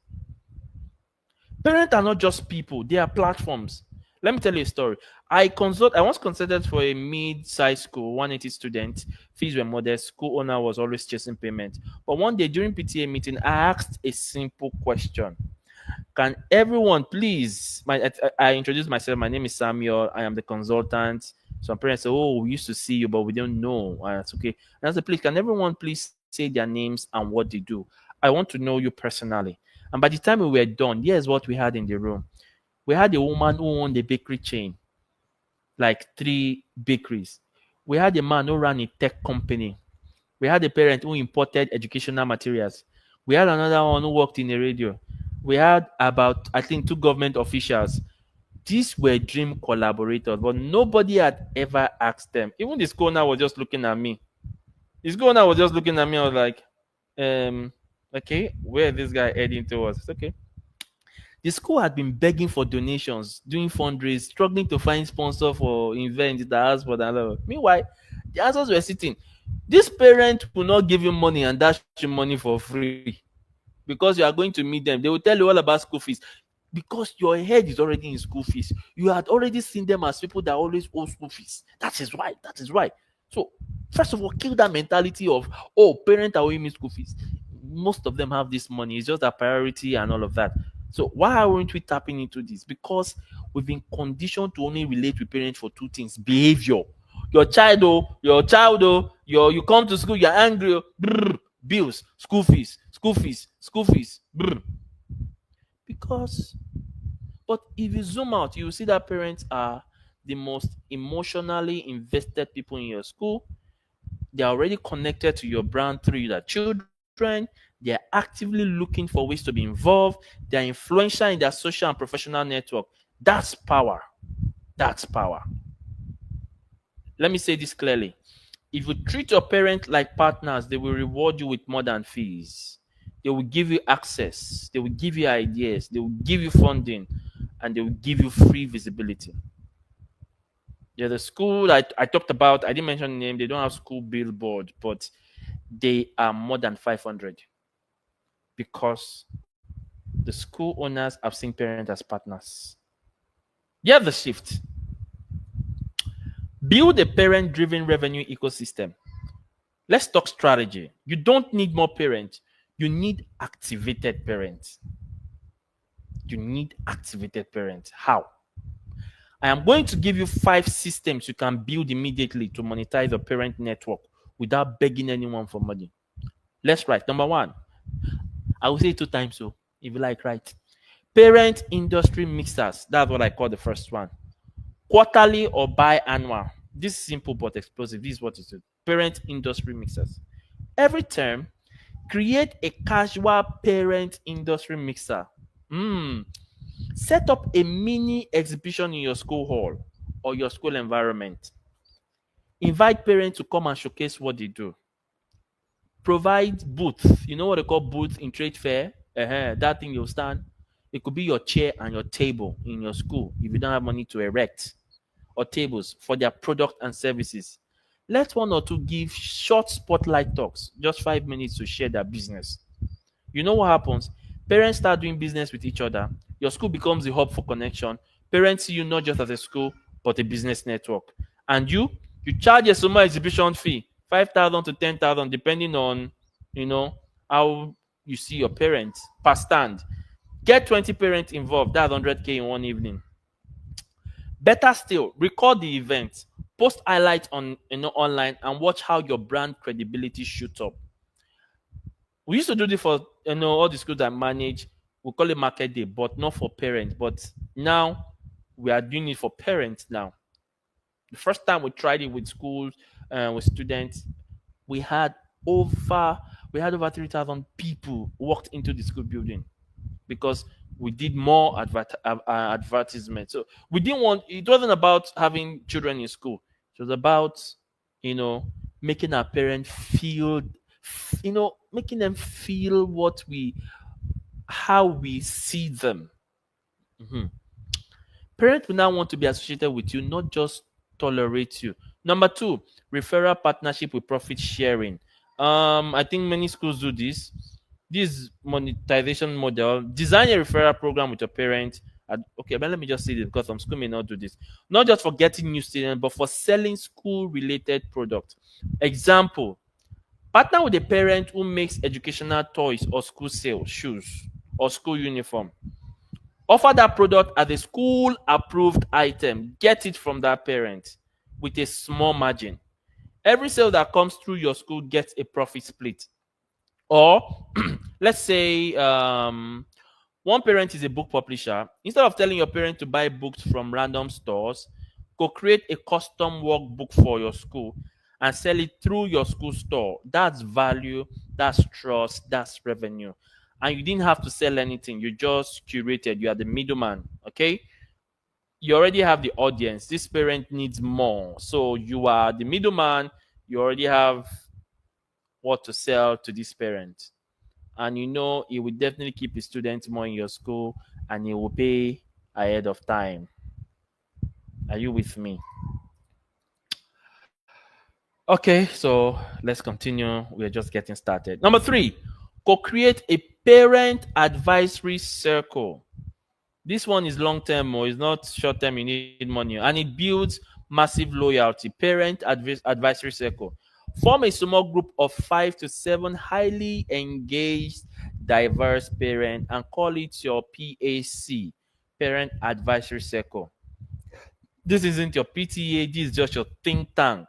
Parents are not just people, they are platforms. Let me tell you a story. I once consulted for a mid-sized school, 180 students. Fees were modest. School owner was always chasing payment. But one day during PTA meeting, I asked a simple question. Can everyone please? I introduced myself. My name is Samuel. I am the consultant. Some parents say, "Oh, we used to see you, but we don't know." That's okay. And I said, "Please, can everyone please say their names and what they do? I want to know you personally." And by the time we were done, here's what we had in the room. We had a woman who owned a bakery chain, like 3 bakeries. We had a man who ran a tech company. We had a parent who imported educational materials. We had another one who worked in a radio. We had about, I think, 2 government officials. These were dream collaborators, but nobody had ever asked them. Even the school owner was just looking at me. The school owner was just looking at me. I was like, okay, where is this guy heading towards? It's okay. The school had been begging for donations, doing fundraising, struggling to find sponsor for events that asked for that. Meanwhile, the answers were sitting. This parent will not give you money and dash you money for free. because you are going to meet them. They will tell you all about school fees because your head is already in school fees. You had already seen them as people that always owe school fees. That is why. That is why. So, first of all, kill that mentality of, oh, parents are owing me school fees. Most of them have this money. It's just a priority and all of that. So, why aren't we tapping into this? Because we've been conditioned to only relate with parents for two things: behavior. You come to school, you're angry, brr, bills, school fees, brr. Because, but if you zoom out, you will see that parents are the most emotionally invested people in your school. They are already connected to your brand through their children. They are actively looking for ways to be involved. They are influential in their social and professional network. That's power. That's power. Let me say this clearly. If you treat your parents like partners, they will reward you with more than fees. They will give you access, they will give you ideas, they will give you funding, and they will give you free visibility. Yeah, the school I talked about, I didn't mention the name, they don't have school billboard, but they are more than 500 because the school owners have seen parents as partners. You have the shift. Build a parent driven revenue ecosystem. Let's talk strategy. You don't need more parents, you need activated parents. You need activated parents. How? I am going to give you 5 systems you can build immediately to monetize your parent network without begging anyone for money. Let's write. Number one, I will say it 2 times so if you like, write. Parent industry mixers. That's what I call the first one. Quarterly or biannual. This is simple but explosive. This is what it is. Parent industry mixers. Every term, create a casual parent industry mixer. Set up a mini exhibition in your school hall or your school environment. Invite parents to come and showcase what they do. Provide booths. You know what they call booths in trade fair? That thing you'll stand. It could be your chair and your table in your school if you don't have money to erect, or tables for their product and services. Let one or two give short spotlight talks, just 5 minutes to share their business. You know what happens? Parents start doing business with each other. Your school becomes the hub for connection. Parents see you not just as a school, but a business network. And you charge a small exhibition fee, 5,000 to 10,000, depending on, you know, how you see your parents per stand. Get 20 parents involved. That's 100K in one evening. Better still, record the event, post highlights on online, and watch how your brand credibility shoots up. We used to do this for all the schools I manage. We call it market day, but not for parents. But now we are doing it for parents now. The first time we tried it with schools, with students, we had over we had over 3,000 people walked into the school building because we did more advertisement. So we didn't want it wasn't about having children in school. It was about you know making our parents feel making them feel how we see them. Mhm. Parents will now want to be associated with you, not just tolerate you. Number two, referral partnership with profit sharing. I think many schools do this. This monetization model, design a referral program with your parents. Okay, but let me just say this because some school may not do this. Not just for getting new students, but for selling school-related products. Example, partner with a parent who makes educational toys or school sale, shoes, or school uniform. Offer that product as a school approved item. Get it from that parent with a small margin. Every sale that comes through your school gets a profit split. Or let's say one parent is a book publisher. Instead of telling your parent to buy books from random stores, go create a custom workbook for your school and sell it through your school store. That's value, that's trust, that's revenue. And you didn't have to sell anything. You just curated. You are the middleman. Okay. You already have the audience. This parent needs more. So you are the middleman. You already have what to sell to this parent. And it will definitely keep the students more in your school and it will pay ahead of time. Are you with me? Okay, so let's continue. We're just getting started. Number three, co-create a Parent advisory circle. This one is long term or it's not short term, you need money. And it builds massive loyalty. Parent advisory circle. Form a small group of 5 to 7 highly engaged, diverse parents and call it your PAC, Parent Advisory Circle. This isn't your PTA, this is just your think tank.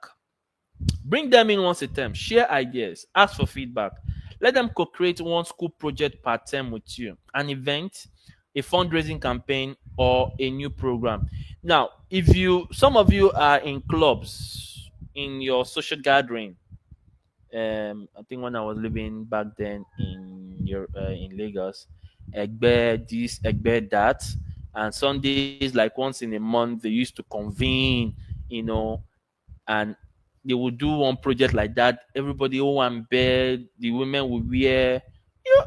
Bring them in once a term, share ideas, ask for feedback. Let them co create one school project per term with you, an event, a fundraising campaign, or a new program. Now, if you, some of you are in clubs, in your social gathering, I think when I was living back then in Lagos, Egbe this, Egbe that, and Sundays like once in a month they used to convene, you know, and they would do one project like that. Everybody all one bed, the women will wear. You know,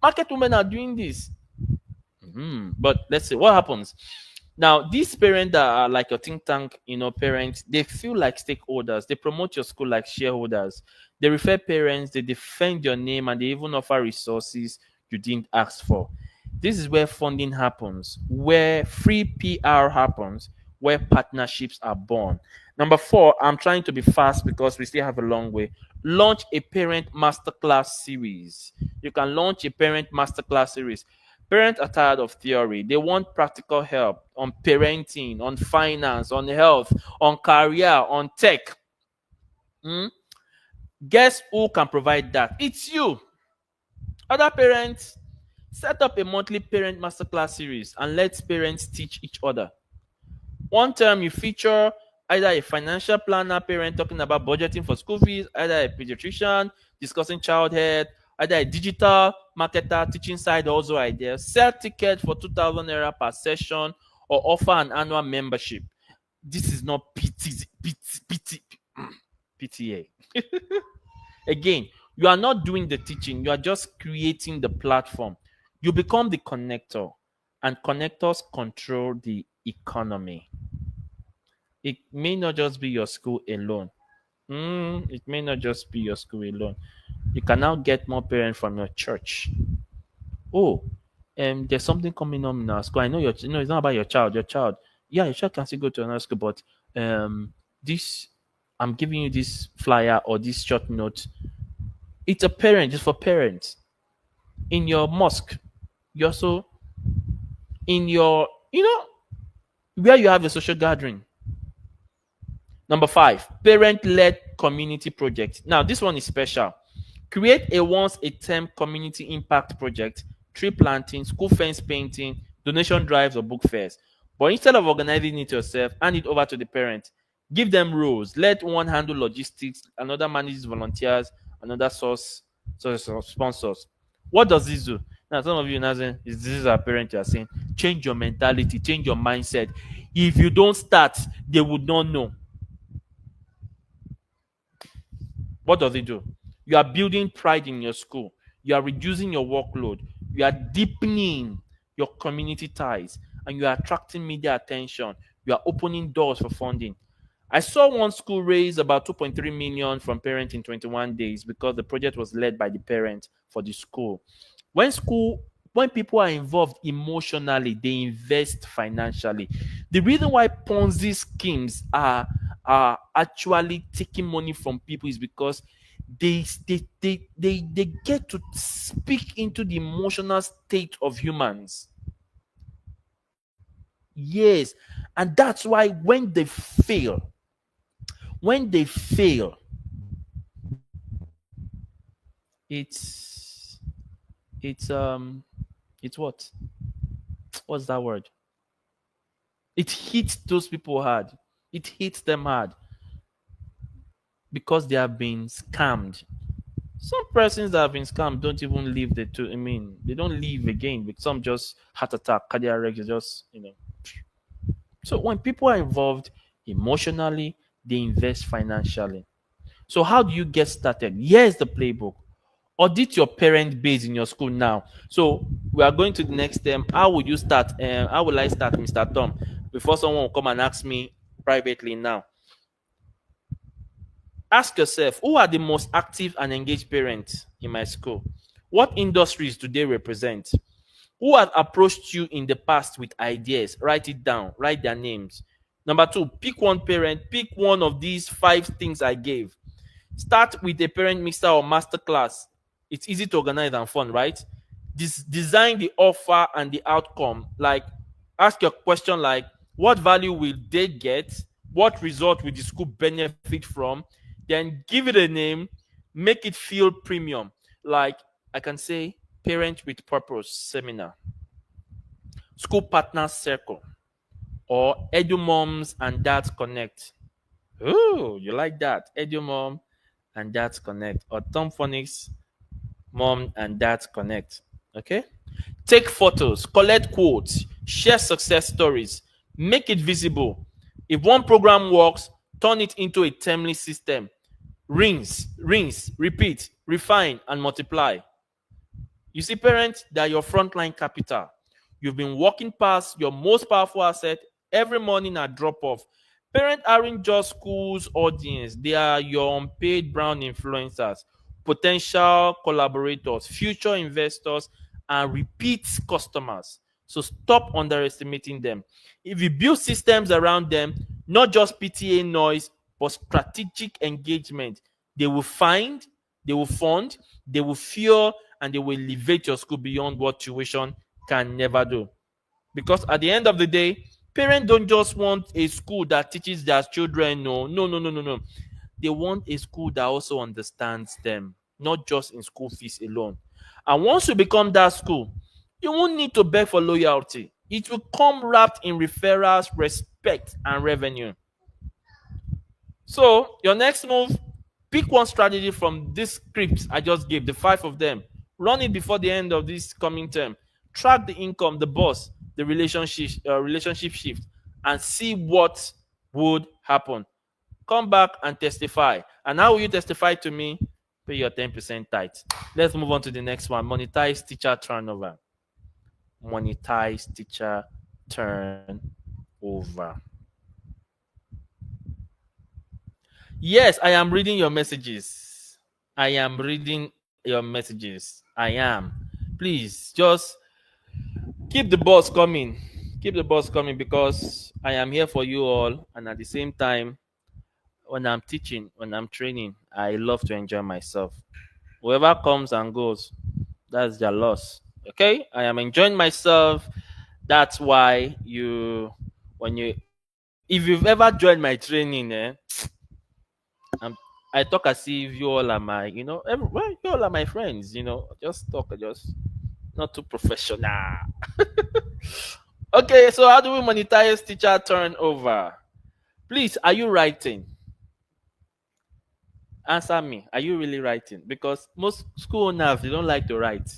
market women are doing this. But let's see what happens. Now, these parents that are like your think tank, parents, they feel like stakeholders. They promote your school like shareholders. They refer parents, they defend your name, and they even offer resources you didn't ask for. This is where funding happens, where free PR happens, where partnerships are born. Number four, I'm trying to be fast because we still have a long way. Launch a parent masterclass series. You can launch a parent masterclass series. Parents are tired of theory. They want practical help on parenting, on finance, on health, on career, on tech. Hmm? Guess who can provide that? It's you. Other parents, set up a monthly parent masterclass series and let parents teach each other. One term you feature either a financial planner parent talking about budgeting for school fees, either a pediatrician discussing childhood, either a digital marketer teaching side hustle ideas. Sell tickets for 2,000 naira per session or offer an annual membership. This is not PTA. Again, you are not doing the teaching, you are just creating the platform. You become the connector, and connectors control the economy. It may not just be your school alone. It may not just be your school alone. You can now get more parents from your church. Oh, there's something coming on in our school. I know it's not about your child. Your child, yeah, your child can still go to another school, but this, I'm giving you this flyer or this short note. It's a parent, just for parents. In your mosque, you also in your, where you have a social gathering. Number five, parent-led community project. Now, this one is special. Create a once a term community impact project, tree planting, school fence painting, donation drives, or book fairs. But instead of organizing it yourself, hand it over to the parent. Give them roles. Let one handle logistics, another manages volunteers, another source of sponsors. What does this do? Now, some of you now saying, this is our parent, you are saying, change your mentality, change your mindset. If you don't start, they would not know. What does it do? You are building pride in your school. You are reducing your workload. You are deepening your community ties, and you are attracting media attention. You are opening doors for funding. I saw one school raise about 2.3 million from parents in 21 days because the project was led by the parent for the school. When school when people are involved emotionally, they invest financially. The reason why Ponzi schemes are actually taking money from people is because they get to speak into the emotional state of humans. Yes, and that's why when they fail, it's it's um it's what's that word? It hits those people hard. It hits them hard because they have been scammed. Some persons that have been scammed don't even leave the two. I mean, they don't leave again. But some just heart attack, cardiac arrest, just. So when people are involved emotionally, they invest financially. So how do you get started? Here's the playbook. Audit your parent base in your school now. So we are going to the next term. How would you start? How will I start, Mr. Tom? Before someone will come and ask me privately now. Ask yourself, who are the most active and engaged parents in my school? What industries do they represent? Who has approached you in the past with ideas? Write it down, write their names. Number two, pick one parent, pick one of these five things I gave. Start with a parent mixer or master class. It's easy to organize and fun, right? Design the offer and the outcome. Like, ask your question like, what value will they get? What result will the school benefit from? Then give it a name, make it feel premium. Like, I can say parent with purpose seminar, school partners circle, or edu moms and dads connect. Oh, you like that? Edu mom and dads connect, or Tom Phonics mom and dads connect. Okay. Take photos, collect quotes, share success stories, make it visible. If one program works, turn it into a timely system. Rinse, repeat, refine, and multiply. You see, parents, they are your frontline capital. You've been walking past your most powerful asset every morning at drop off. Parents aren't just school's audience, they are your unpaid brown influencers, potential collaborators, future investors, and repeat customers. So stop underestimating them. If you build systems around them, not just PTA noise, but strategic engagement, they will find, they will fund, they will fuel, and they will elevate your school beyond what tuition can never do. Because at the end of the day, parents don't just want a school that teaches their children. No, no, no, no, no, no. They want a school that also understands them, not just in school fees alone. And once you become that school, you won't need to beg for loyalty. It will come wrapped in referrals, respect, and revenue. So, your next move, pick one strategy from this script I just gave, the five of them. Run it before the end of this coming term. Track the income, the boss, the relationship shift, and see what would happen. Come back and testify. And how will you testify to me? Pay your 10% tithe. Let's move on to the next one. Monetize teacher turnover. Monetize teacher turnover. Yes, I am reading your messages. I am reading your messages. I am. Please just keep the boss coming. Keep the boss coming because I am here for you all. And at the same time, when I'm teaching, when I'm training, I love to enjoy myself. Whoever comes and goes, that's their loss. Okay? I am enjoying myself. That's why if you've ever joined my training, I'm, I talk as if you all are my, well, you all are my friends, just talk, just not too professional. Okay, so how do we monetize teacher turnover? Please, are you writing? Answer me. Are you really writing? Because most school owners, they don't like to write.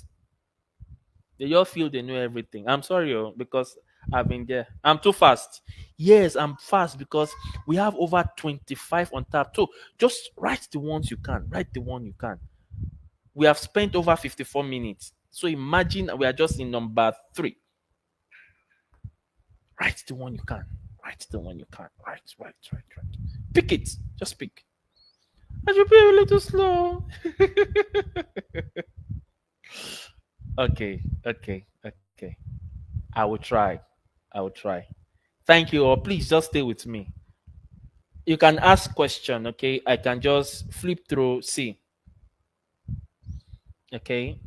They just feel they know everything. I'm sorry, because I've been there. I'm too fast. Yes, I'm fast because we have over 25 on tap. So just write the ones you can. Write the one you can. We have spent over 54 minutes. So imagine we are just in number three. Write the one you can. Write the one you can. Write. Pick it. Just pick. I should be a little slow. Okay. I will try. I will try. Thank you, or please just stay with me. You can ask question, okay? I can just flip through, see. Okay.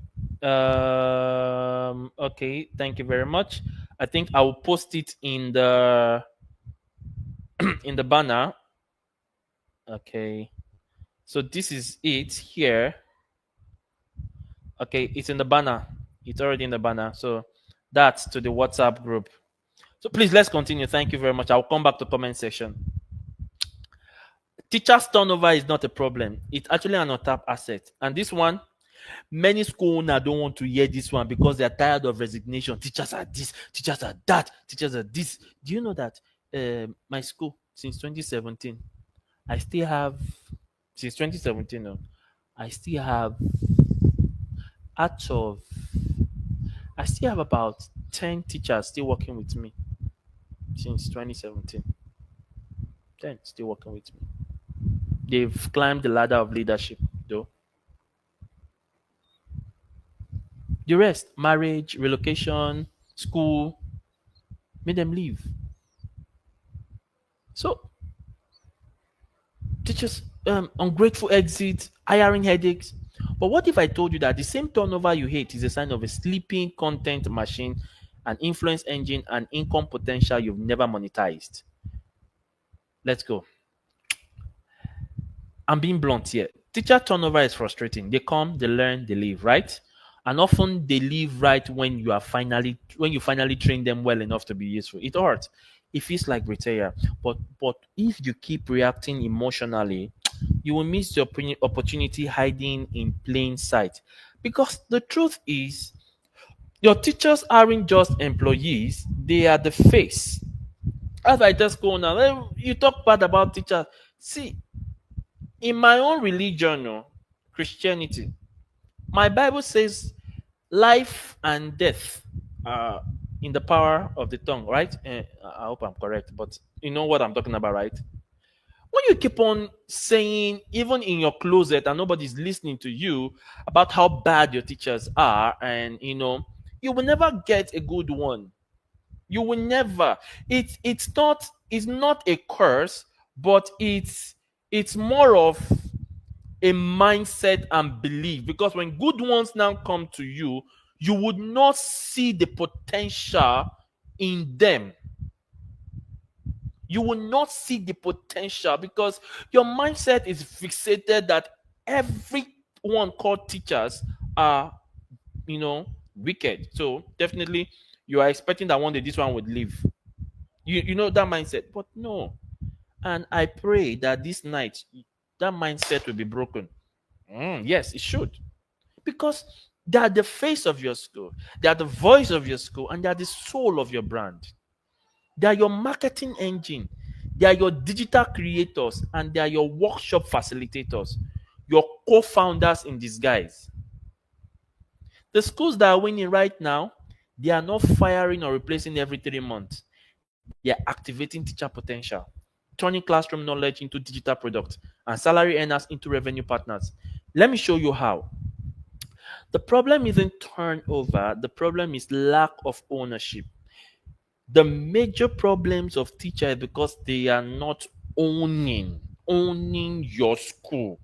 Okay, thank you very much. I think I will post it in the in the banner. Okay. So this is it here. Okay, it's in the banner. It's already in the banner. So that's to the WhatsApp group. So please let's continue. Thank you very much. I'll come back to comment section. Teachers turnover is not a problem. It's actually an untapped asset. And this one, many school owners don't want to hear this one because they're tired of resignation. Teachers are this, teachers are that, teachers are this. Do you know that my school since 2017, I still have since 2017, no, I still have out of I still have about 10 teachers still working with me since 2017. 10 still working with me. They've climbed the ladder of leadership though. The rest, marriage, relocation, school, made them leave. So teachers, ungrateful exits, hiring headaches. But what if I told you that the same turnover you hate is a sign of a sleeping content machine, an influence engine, and income potential you've never monetized? Let's go. I'm being blunt here. Teacher turnover is frustrating. They come, they learn, they leave, right? And often they leave right when you finally train them well enough to be useful. It hurts. It feels like betrayal. But if you keep reacting emotionally, you will miss the opportunity hiding in plain sight. Because the truth is, your teachers aren't just employees, they are the face. As I just go now, you talk bad about teachers. See, in my own religion, no, Christianity, my Bible says life and death are in the power of the tongue, right? I hope I'm correct, but you know what I'm talking about, right? When you keep on saying, even in your closet, and nobody's listening to you about how bad your teachers are, and you will never get a good one. You will never. It's not a curse, but it's more of a mindset and belief, because when good ones now come to you, you would not see the potential in them. You will not see the potential because your mindset is fixated that everyone called teachers are, wicked. So definitely you are expecting that one day this one would leave. You know that mindset, but no. And I pray that this night that mindset will be broken. Yes, it should. Because they are the face of your school, they are the voice of your school, and they are the soul of your brand. They are your marketing engine, they are your digital creators, and they are your workshop facilitators, your co-founders in disguise. The schools that are winning right now, they are not firing or replacing every 3 months. They are activating teacher potential, turning classroom knowledge into digital products, and salary earners into revenue partners. Let me show you how. The problem isn't turnover, the problem is lack of ownership. The major problems of teachers is because they are not owning your school.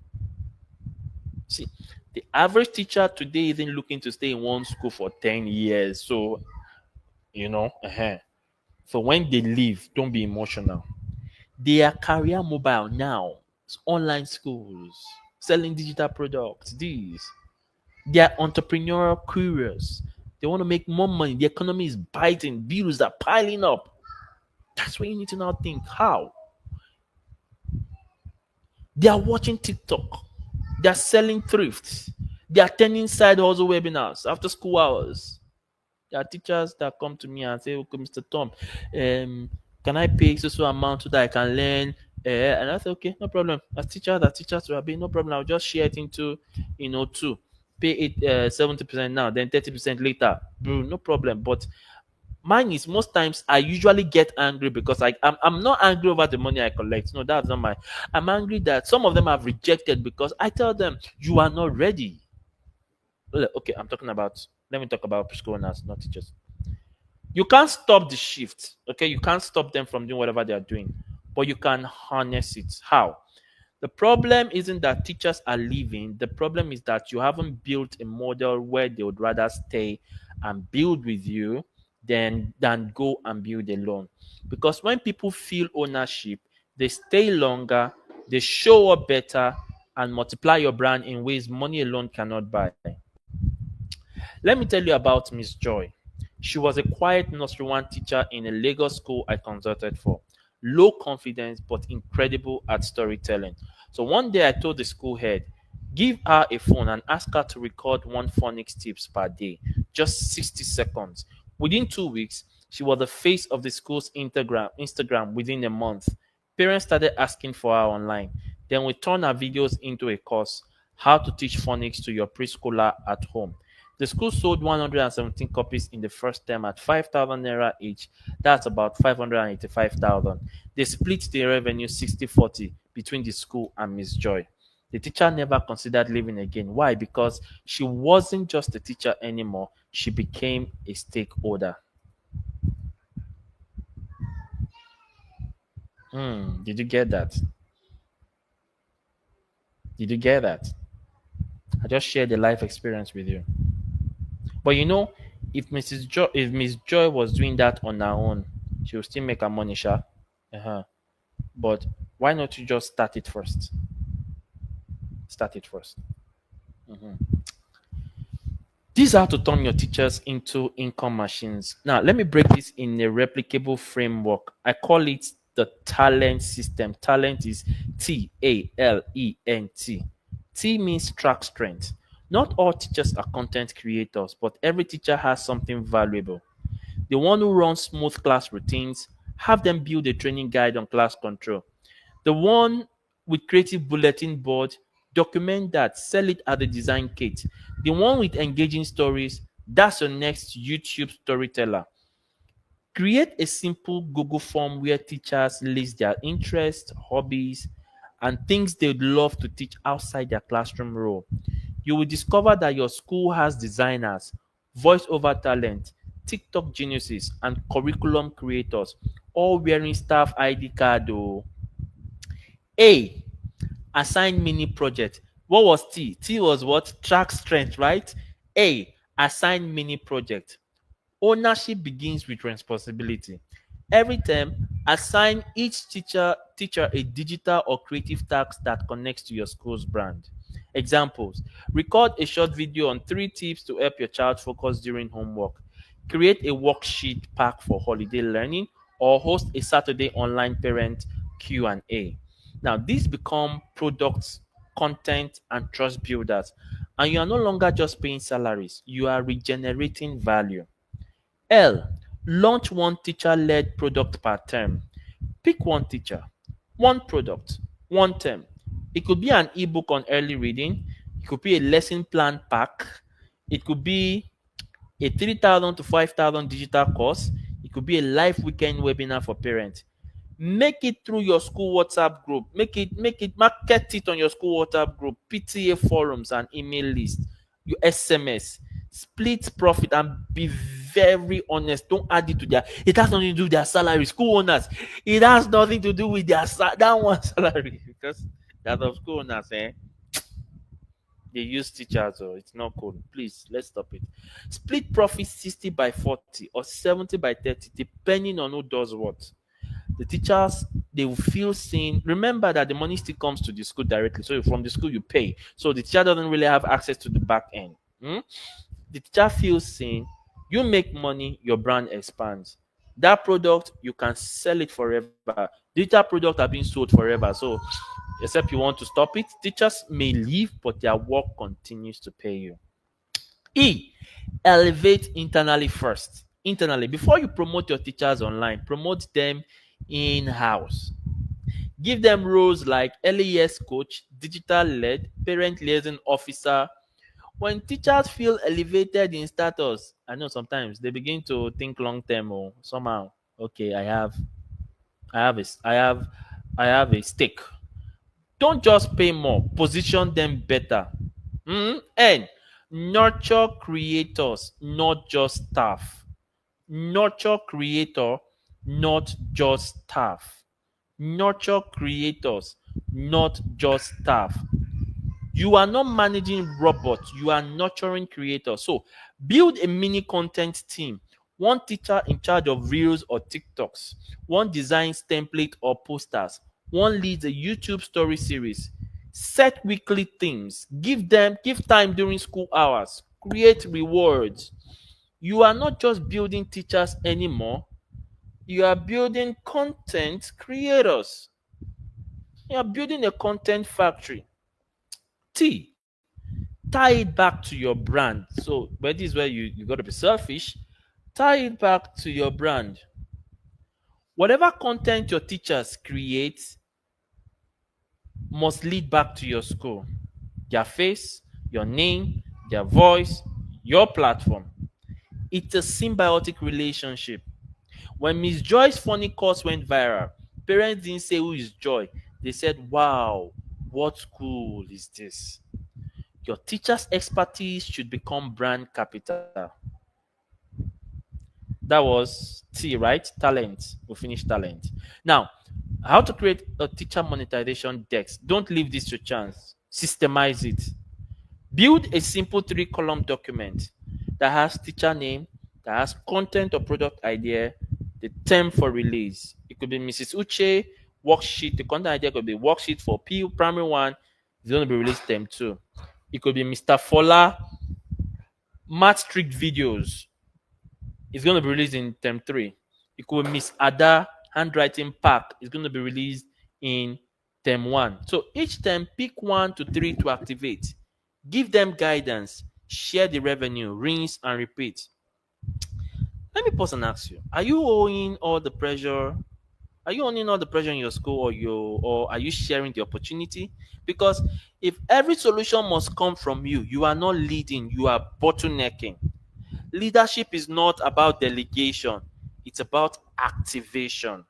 See, the average teacher today isn't looking to stay in one school for 10 years. So, so when they leave, don't be emotional. They are career mobile now. It's online schools, selling digital products, these. They are entrepreneurial curious. They want to make more money. The economy is biting. Bills are piling up. That's what you need to now think. How? They are watching TikTok. They are selling thrifts. They are attending side hustle webinars after school hours. There are teachers that come to me and say, "Okay, Mr. Tom, can I pay so amount so that I can learn?" And I say, "Okay, no problem. As teachers will be no problem. I'll just share it into, two. Pay it 70% now, then 30% later. Bro, no problem." But mine is most times I usually get angry because I'm not angry over the money I collect. No, that's not my. I'm angry that some of them have rejected because I tell them you are not ready. Okay, I'm talking about. Let me talk about school owners, not teachers. You can't stop the shift. Okay, you can't stop them from doing whatever they are doing, but you can harness it. How? The problem isn't that teachers are leaving. The problem is that you haven't built a model where they would rather stay and build with you than go and build alone. Because when people feel ownership, they stay longer, they show up better, and multiply your brand in ways money alone cannot buy. Let me tell you about Miss Joy. She was a quiet nursery one teacher in a Lagos school I consulted for. Low confidence, but incredible at storytelling. So one day I told the school head, give her a phone and ask her to record one phonics tips per day, just 60 seconds. Within 2 weeks, she was the face of the school's Instagram within a month. Parents started asking for her online. Then we turned her videos into a course, how to teach phonics to your preschooler at home. The school sold 117 copies in the first term at 5,000 naira each. That's about 585,000. They split the revenue 60-40 between the school and Miss Joy. The teacher never considered leaving again. Why? Because she wasn't just a teacher anymore, she became a stakeholder. Did you get that? Did you get that? I just shared the life experience with you. But if Miss Joy was doing that on her own, she will still make her money, sha. Uh-huh. But why not you just start it first? Start it first. Mhm. These are to turn your teachers into income machines. Now, let me break this in a replicable framework. I call it the talent system. Talent is Talent. T means track strength. Not all teachers are content creators, but every teacher has something valuable. The one who runs smooth class routines, have them build a training guide on class control. The one with creative bulletin board, document that, sell it at the design kit. The one with engaging stories, that's your next YouTube storyteller. Create a simple Google form where teachers list their interests, hobbies, and things they'd love to teach outside their classroom role. You will discover that your school has designers, voiceover talent, TikTok geniuses, and curriculum creators, all wearing staff ID card. Oh. A. Assign mini project. What was T? T was what? Track strength, right? A. Assign mini project. Ownership begins with responsibility. Every term, assign each teacher a digital or creative task that connects to your school's brand. Examples: record a short video on 3 tips to help your child focus during homework. Create a worksheet pack for holiday learning, or host a Saturday online parent Q&A. Now, these become products, content, and trust builders, and you are no longer just paying salaries, you are regenerating value. L. Launch one teacher-led product per term. Pick one teacher, one product, one term. It could be an ebook on early reading. It could be a lesson plan pack. It could be a 3,000 to 5,000 digital course. It could be a live weekend webinar for parents. Make it through your school WhatsApp group. Market it on your school WhatsApp group, PTA forums, and email list, your SMS. Split profit and be very honest. Don't add it to their. It has nothing to do with their salary. School owners, it has nothing to do with that one salary, because that of school owners, they use teachers, so it's not cool. Please, let's stop it. Split profit 60 by 40 or 70 by 30, depending on who does what. The teachers, they will feel seen. Remember that the money still comes to the school directly. So from the school you pay. So the teacher doesn't really have access to the back end. The teacher feels seen. You make money, your brand expands. That product, you can sell it forever. Digital products are being sold forever. So except you want to stop it, teachers may leave, but their work continues to pay you. E. Elevate internally first. Internally, before you promote your teachers online, promote them in-house. Give them roles like LES coach, digital lead, parent liaison officer. When teachers feel elevated in status, I know sometimes they begin to think long term or somehow. Okay, I have a stake. Don't just pay more, position them better. And nurture creators, not just staff. Nurture creator, not just staff. Nurture creators, not just staff. You are not managing robots, you are nurturing creators. So build a mini content team. One teacher in charge of reels or TikToks, one designs template or posters, one leads a YouTube story series. Set weekly themes. Give time during school hours. Create rewards. You are not just building teachers anymore, you are building content creators. You are building a content factory. T. Tie it back to your brand. So, but this is where you got to be selfish. Tie it back to your brand. Whatever content your teachers create must lead back to your school. Their face, your name, their voice, your platform. It's a symbiotic relationship. When Miss Joy's funny course went viral, parents didn't say who is Joy. They said, wow, What school is this? Your teacher's expertise should become brand capital. That was T, right? Talent. We finished talent. Now, how to create a teacher monetization deck. Don't leave this to chance. Systemize it. Build a simple three-column document that has teacher name, that has content or product idea, the term for release. It could be Mrs. Uche worksheet. The content idea could be worksheet for P primary one. It's going to be released term two. It could be Mr. Fola math trick videos. It's going to be released in term three. It could be Miss Ada handwriting pack. It's going to be released in term one. So each term, pick 1 to 3 to activate. Give them guidance. Share the revenue. Rinse and repeat. Let me pause and ask you: Are you owning all the pressure? Are you owning all the pressure in your school, or are you sharing the opportunity? Because if every solution must come from you, you are not leading. You are bottlenecking. Leadership is not about delegation, it's about activation.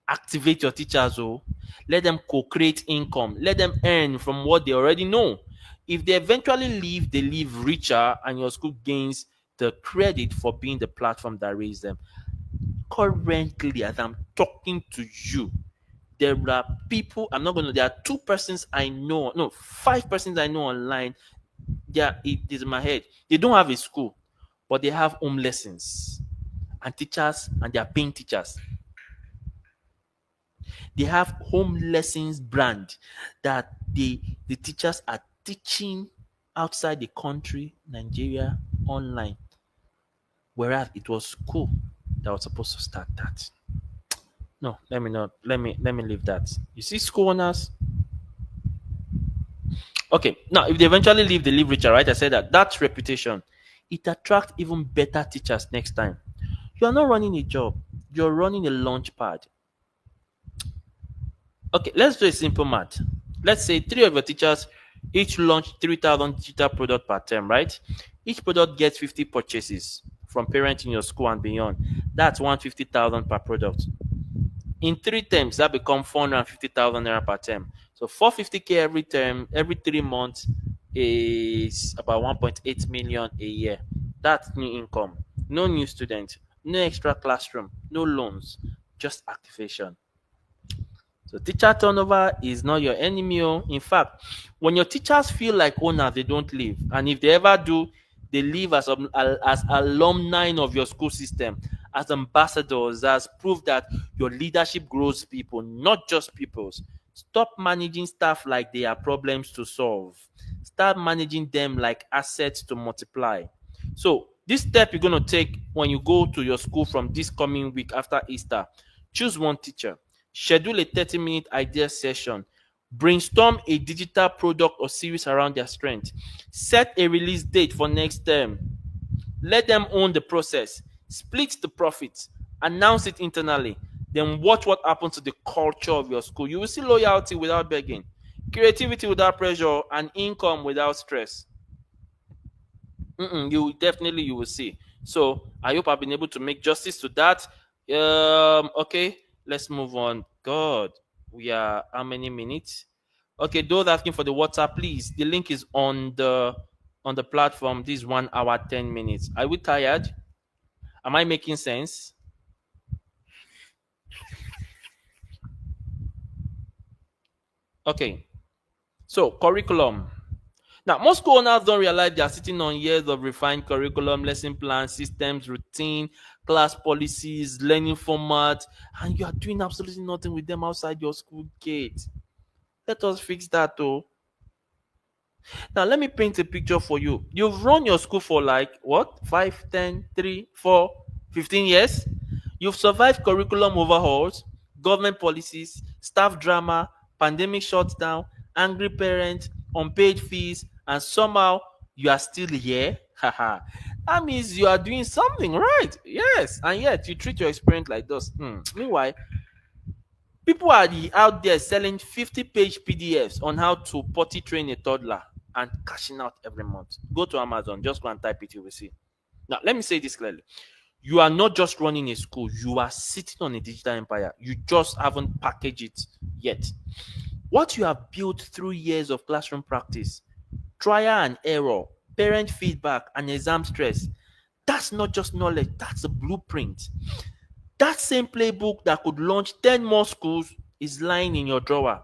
Activate your teachers, oh. Let them co-create income. Let them earn from what they already know. If they eventually leave, they leave richer, and your school gains the credit for being the platform that raised them. Currently, as I'm talking to you, there are people, I'm not going to, there are 2 persons I know, no, 5 persons I know online. Yeah, it is in my head. They don't have a school, but they have home lessons and teachers, and they are paying teachers. They have home lessons brand that the teachers are teaching outside the country, Nigeria, online. Whereas it was school that was supposed to start that. No, let me not. Let me leave that. You see, school owners. Okay, now if they eventually leave, they leave richer, right? I said that. That's reputation. It attracts even better teachers next time. You are not running a job. You're running a launch pad. Okay, let's do a simple math. Let's say 3 of your teachers each launch 3,000 digital product per term, right? Each product gets 50 purchases from parents in your school and beyond. That's 150,000 per product. In 3 terms, that becomes 450,000 naira per term. So 450K every term, every 3 months is about 1.8 million a year. That's new income. No new student, no extra classroom, no loans, just activation. So teacher turnover is not your enemy. Oh. In fact, when your teachers feel like owners, they don't leave. And if they ever do, they leave as alumni of your school system, as ambassadors, as proof that your leadership grows people, not just peoples. Stop managing staff like they are problems to solve. Start managing them like assets to multiply. So this step you're going to take when you go to your school from this coming week after Easter. Choose one teacher. Schedule a 30-minute idea session. Brainstorm a digital product or series around their strength. Set a release date for next term. Let them own the process. Split the profits. Announce it internally. Then watch what happens to the culture of your school. You will see loyalty without begging, creativity without pressure, and income without stress. You will see. So I hope I've been able to make justice to that. Okay, let's move on. God, we are how many minutes? Okay, those asking for the WhatsApp, please. The link is on the platform. This 1 hour 10 minutes. Are we tired? Am I making sense? Okay. So curriculum. Now, most school owners don't realize they are sitting on years of refined curriculum, lesson plans, systems, routine, class policies, learning format, and you are doing absolutely nothing with them outside your school gate. Let us fix that, though. Now, let me paint a picture for you. You've run your school for like what? 5, 10, 3, 4, 15 years? You've survived curriculum overhauls, government policies, staff drama, pandemic shutdown, angry parents, unpaid fees, and somehow you are still here. Haha. That means you are doing something right. Yes, and yet you treat your experience like this. Meanwhile, people are out there selling 50-page PDFs on how to potty train a toddler and cashing out every month. Go to Amazon, just go and type it, you will see. Now, let me say this clearly. You are not just running a school, you are sitting on a digital empire. You just haven't packaged it yet. What you have built through years of classroom practice, trial and error, parent feedback, and exam stress, that's not just knowledge, that's a blueprint. That same playbook that could launch 10 more schools is lying in your drawer.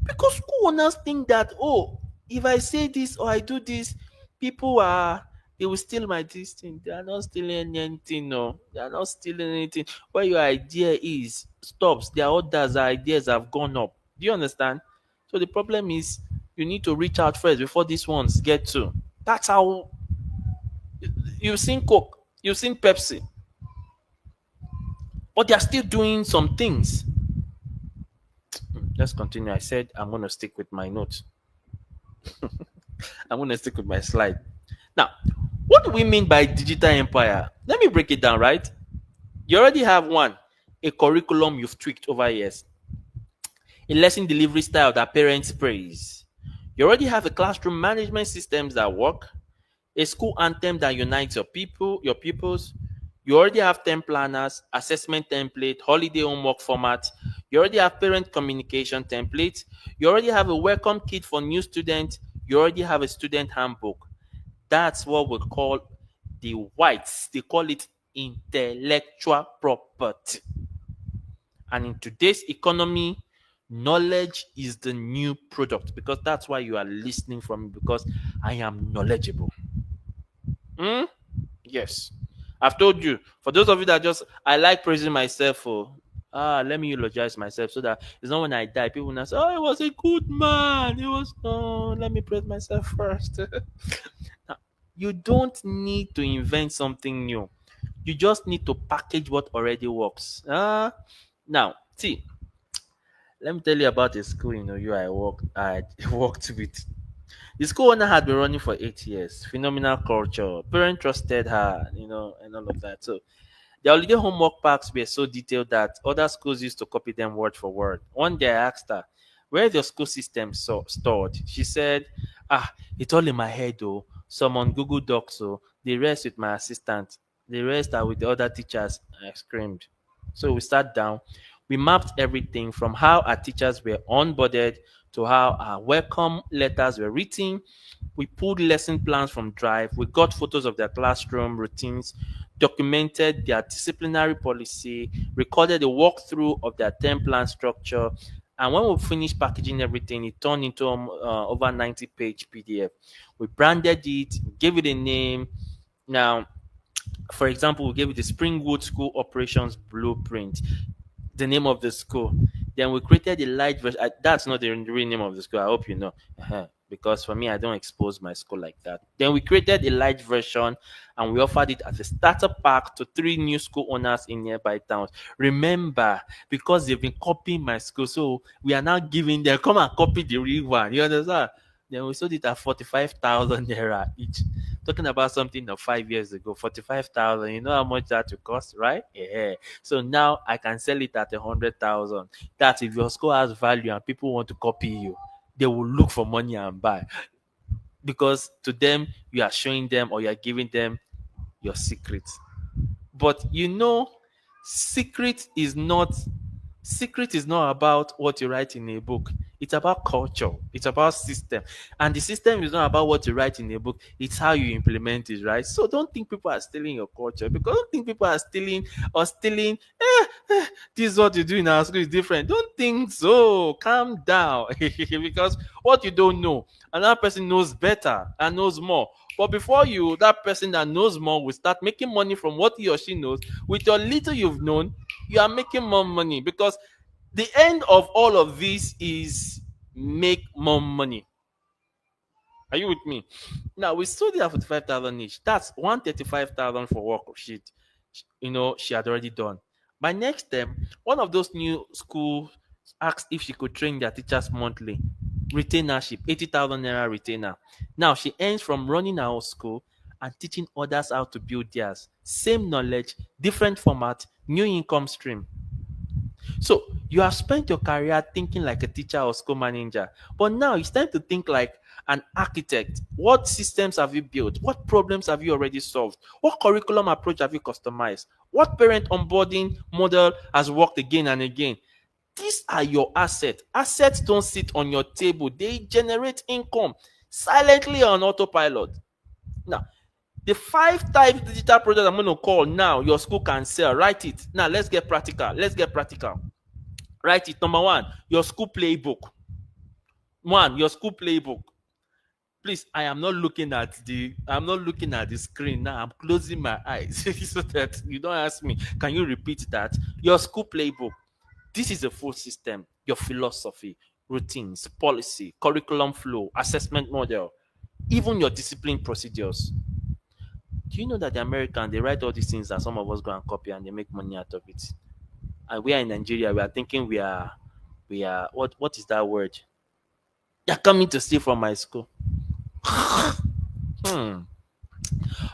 Because school owners think that, oh, if I say this or I do this, people are they will steal my this thing. They are not stealing anything, no. They are not stealing anything. Where your idea is stops, their orders, their ideas have gone up. Do you understand? So the problem is you need to reach out first before these ones get to. That's how you've seen Coke, you've seen Pepsi, but they are still doing some things. Let's continue. I said I'm gonna stick with my notes. I'm gonna stick with my slide. Now, what do we mean by digital empire? Let me break it down, right? You already have one, a curriculum you've tweaked over years, a lesson delivery style that parents praise. You already have a classroom management systems that work, a school anthem that unites your pupils. You already have 10 planners, assessment template, holiday homework format. You already have parent communication template. You already have a welcome kit for new students. You already have a student handbook. That's what we call the whites. They call it intellectual property. And in today's economy, knowledge is the new product because that's why you are listening from me because I am knowledgeable. Hmm? Yes. I've told you. For those of you that just I like praising myself for let me eulogize myself so that it's not when I die, people will not say, oh, it was a good man. It was no, let me praise myself first. Now, you don't need to invent something new. You just need to package what already works. Now, see, let me tell you about a school you I worked with. The school owner had been running for 8 years. Phenomenal culture. Parent trusted her, and all of that. So the holiday homework packs were so detailed that other schools used to copy them word for word. One day I asked her, where is your school system stored? She said, it's all in my head, though. Some on Google Docs, so the rest with my assistant. The rest are with the other teachers. I screamed. So we sat down. We mapped everything from how our teachers were onboarded to how our welcome letters were written. We pulled lesson plans from Drive. We got photos of their classroom routines, documented their disciplinary policy, recorded a walkthrough of their 10 plan structure. And when we finished packaging everything, it turned into over 90-page PDF. We branded it, gave it a name. Now, for example, we gave it the Springwood School Operations Blueprint, the name of the school. Then we created a light version. That's not the real name of the school. I hope you know. Because for me, I don't expose my school like that. Then we created a light version and we offered it as a starter pack to 3 new school owners in nearby towns. Remember, because they've been copying my school, so we are now giving them come and copy the real one. You understand? Then we sold it at 45,000 naira each. Talking about something of 5 years ago, 45,000. You know how much that will cost, right? Yeah. So now I can sell it at 100,000. That if your school has value and people want to copy you, they will look for money and buy because to them you are showing them or you are giving them your secret. But secret is not secret is not about what you write in a book. It's about culture. It's about system. And the system is not about what you write in a book. It's how you implement it, right? So don't think people are stealing your culture because don't think people are stealing. This is what you do in our school is different. Don't think so. Calm down. Because what you don't know, another person knows better and knows more. But before that person that knows more will start making money from what he or she knows. With your little you've known, you are making more money because the end of all of this is make more money. Are you with me? Now we sold it at 45,000 each. That's 135,000 for work she had already done. By next term, one of those new schools asked if she could train their teachers monthly. Retainership, 80,000 naira retainer. Now she earns from running her own school and teaching others how to build theirs. Same knowledge, different format, new income stream. So you have spent your career thinking like a teacher or school manager, but now it's time to think like an architect. What systems have you built? What problems have you already solved? What curriculum approach have you customized? What parent onboarding model has worked again and again? These are your assets. Assets don't sit on your table, they generate income silently on autopilot. Now, the 5 types digital products I'm going to call now your school can sell. Write it. Now, let's get practical. Let's get practical. Write it. Number one, your school playbook. One, your school playbook. Please, I'm not looking at the screen now. I'm closing my eyes so that you don't ask me, can you repeat that? Your school playbook. This is a full system. Your philosophy, routines, policy, curriculum flow, assessment model, even your discipline procedures. Do you know that the American they write all these things that some of us go and copy and they make money out of it? And we are in Nigeria, we are thinking we are what is that word? You're coming to steal from my school. Hmm.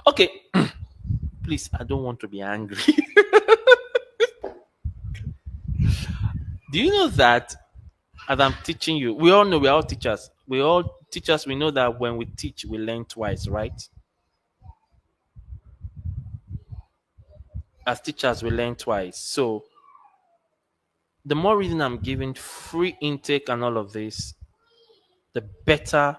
Okay, please, I don't want to be angry. Do you know that as I'm teaching you, we all know we're all teachers. We all teachers, we know that when we teach, we learn twice, right? As teachers, we learn twice. So the more reason I'm giving free intake and all of this, the better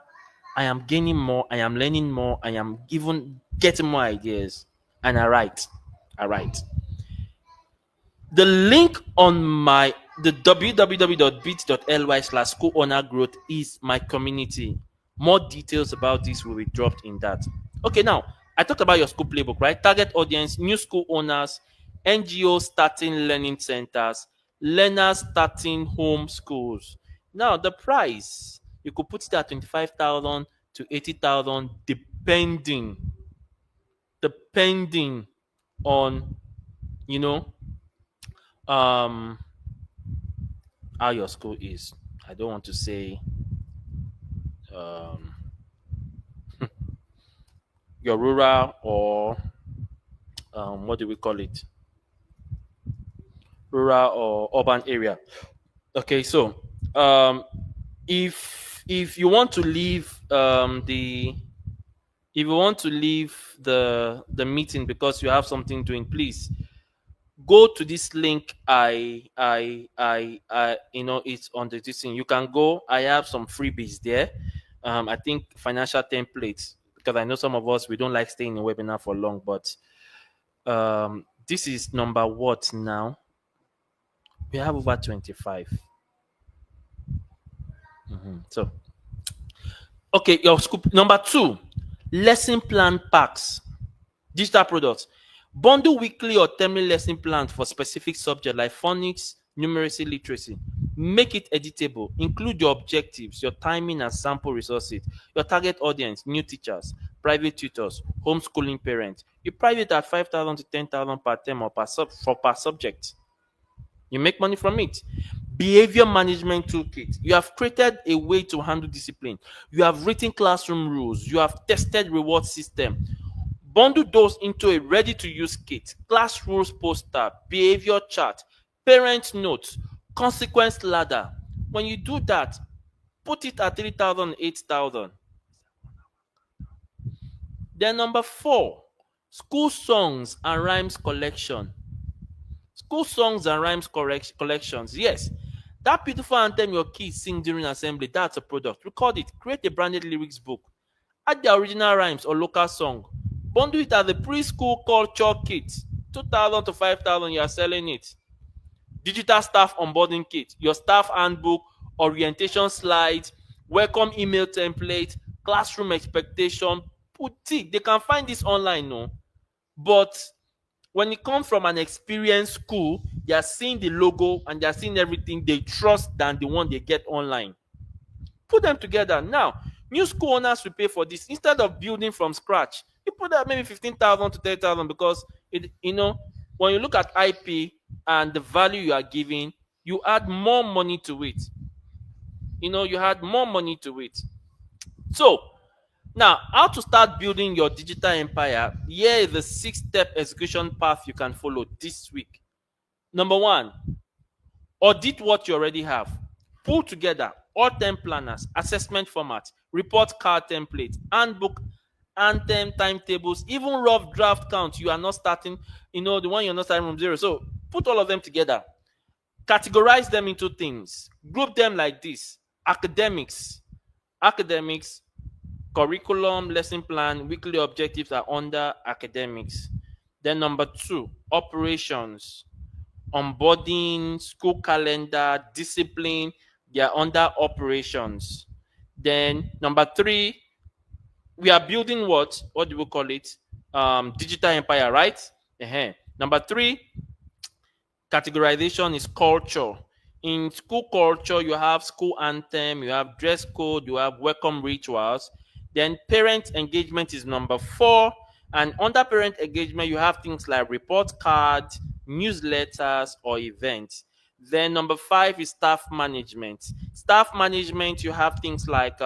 I am gaining more, I am learning more, I am even getting more ideas. And I write. I write. The link on my the www.bit.ly/school owner growth is my community. More details about this will be dropped in that. Okay, now I talked about your school playbook, right? Target audience, new school owners, NGOs starting learning centers, learners starting home schools. Now the price you could put it at 25,000 to 80,000 depending on you know um how your school is. I don't want to say um, your rural or what do we call it? Rural or urban area. Okay, so um, if you want to leave the if you want to leave the meeting because you have something doing, please go to this link. It's on the this thing. You can go. I have some freebies there. I think financial templates because I know some of us we don't like staying in webinar for long, but this is number what now? We have over 25. So okay, your scoop number two, lesson plan packs. Digital products. Bundle weekly or termly lesson plans for specific subjects like phonics, numeracy, literacy. Make it editable. Include your objectives, your timing and sample resources, your target audience, new teachers, private tutors, homeschooling parents. You price it at 5,000 to 10,000 per term or per subject. You make money from it. Behavior management toolkit. You have created a way to handle discipline. You have written classroom rules. You have tested reward system. Bundle those into a ready to use kit, class rules poster, behavior chart, parent notes, consequence ladder. When you do that, put it at 3,000, 8,000. Then number four, school songs and rhymes collection. School songs and rhymes collections. Yes, that beautiful anthem your kids sing during assembly, that's a product. Record it, create a branded lyrics book. Add the original rhymes or local song. Bundle it as a preschool culture kit. 2,000 to 5,000, you are selling it. Digital staff onboarding kit. Your staff handbook, orientation slides, welcome email template, classroom expectation. Put it. They can find this online, no? But when it comes from an experienced school, they are seeing the logo and they are seeing everything they trust than the one they get online. Put them together. Now, new school owners will pay for this instead of building from scratch. You put that maybe 15,000 to 30,000 because when you look at IP and the value you are giving, you add more money to it. You add more money to it. So now, how to start building your digital empire? Here is the 6-step execution path you can follow this week. Number one, audit what you already have. Pull together all 10 planners, assessment format, report card template, handbook, anthem timetables, even rough draft count. You are not starting, the one you're not starting from zero. So put all of them together. Categorize them into things. Group them like this: academics, academics, curriculum, lesson plan, weekly objectives are under academics. Then number two, operations, onboarding, school calendar, discipline, they are under operations. Then number three, we are building what do we call it? Digital empire, right? Number three, categorization is culture. In school culture, you have school anthem, you have dress code, you have welcome rituals. Then parent engagement is number four. And under parent engagement, you have things like report cards, newsletters, or events. Then number five is staff management. Staff management, you have things like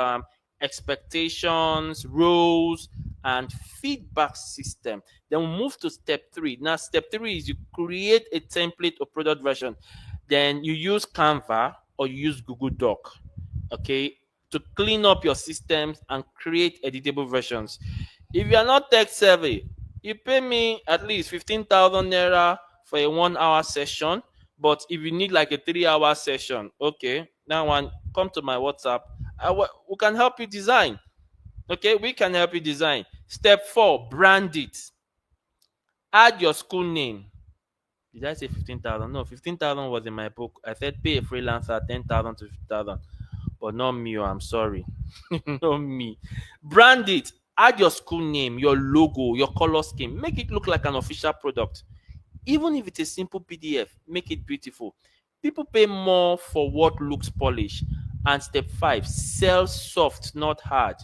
expectations, roles, and feedback system. Then we move to step three. Now, step three is you create a template or product version. Then you use Canva or you use Google Doc, okay, to clean up your systems and create editable versions. If you are not tech savvy, you pay me at least 15,000 naira for a 1 hour session. But if you need like a 3 hour session, okay, now one come to my WhatsApp. We can help you design. Okay, we can help you design. Step four, brand it. Add your school name. Did I say 15,000? No, 15,000 was in my book. I said pay a freelancer 10,000 to 50,000. But not me, oh, I'm sorry. Not me. Brand it. Add your school name, your logo, your color scheme. Make it look like an official product. Even if it's a simple PDF, make it beautiful. People pay more for what looks polished. And step five, sell soft, not hard.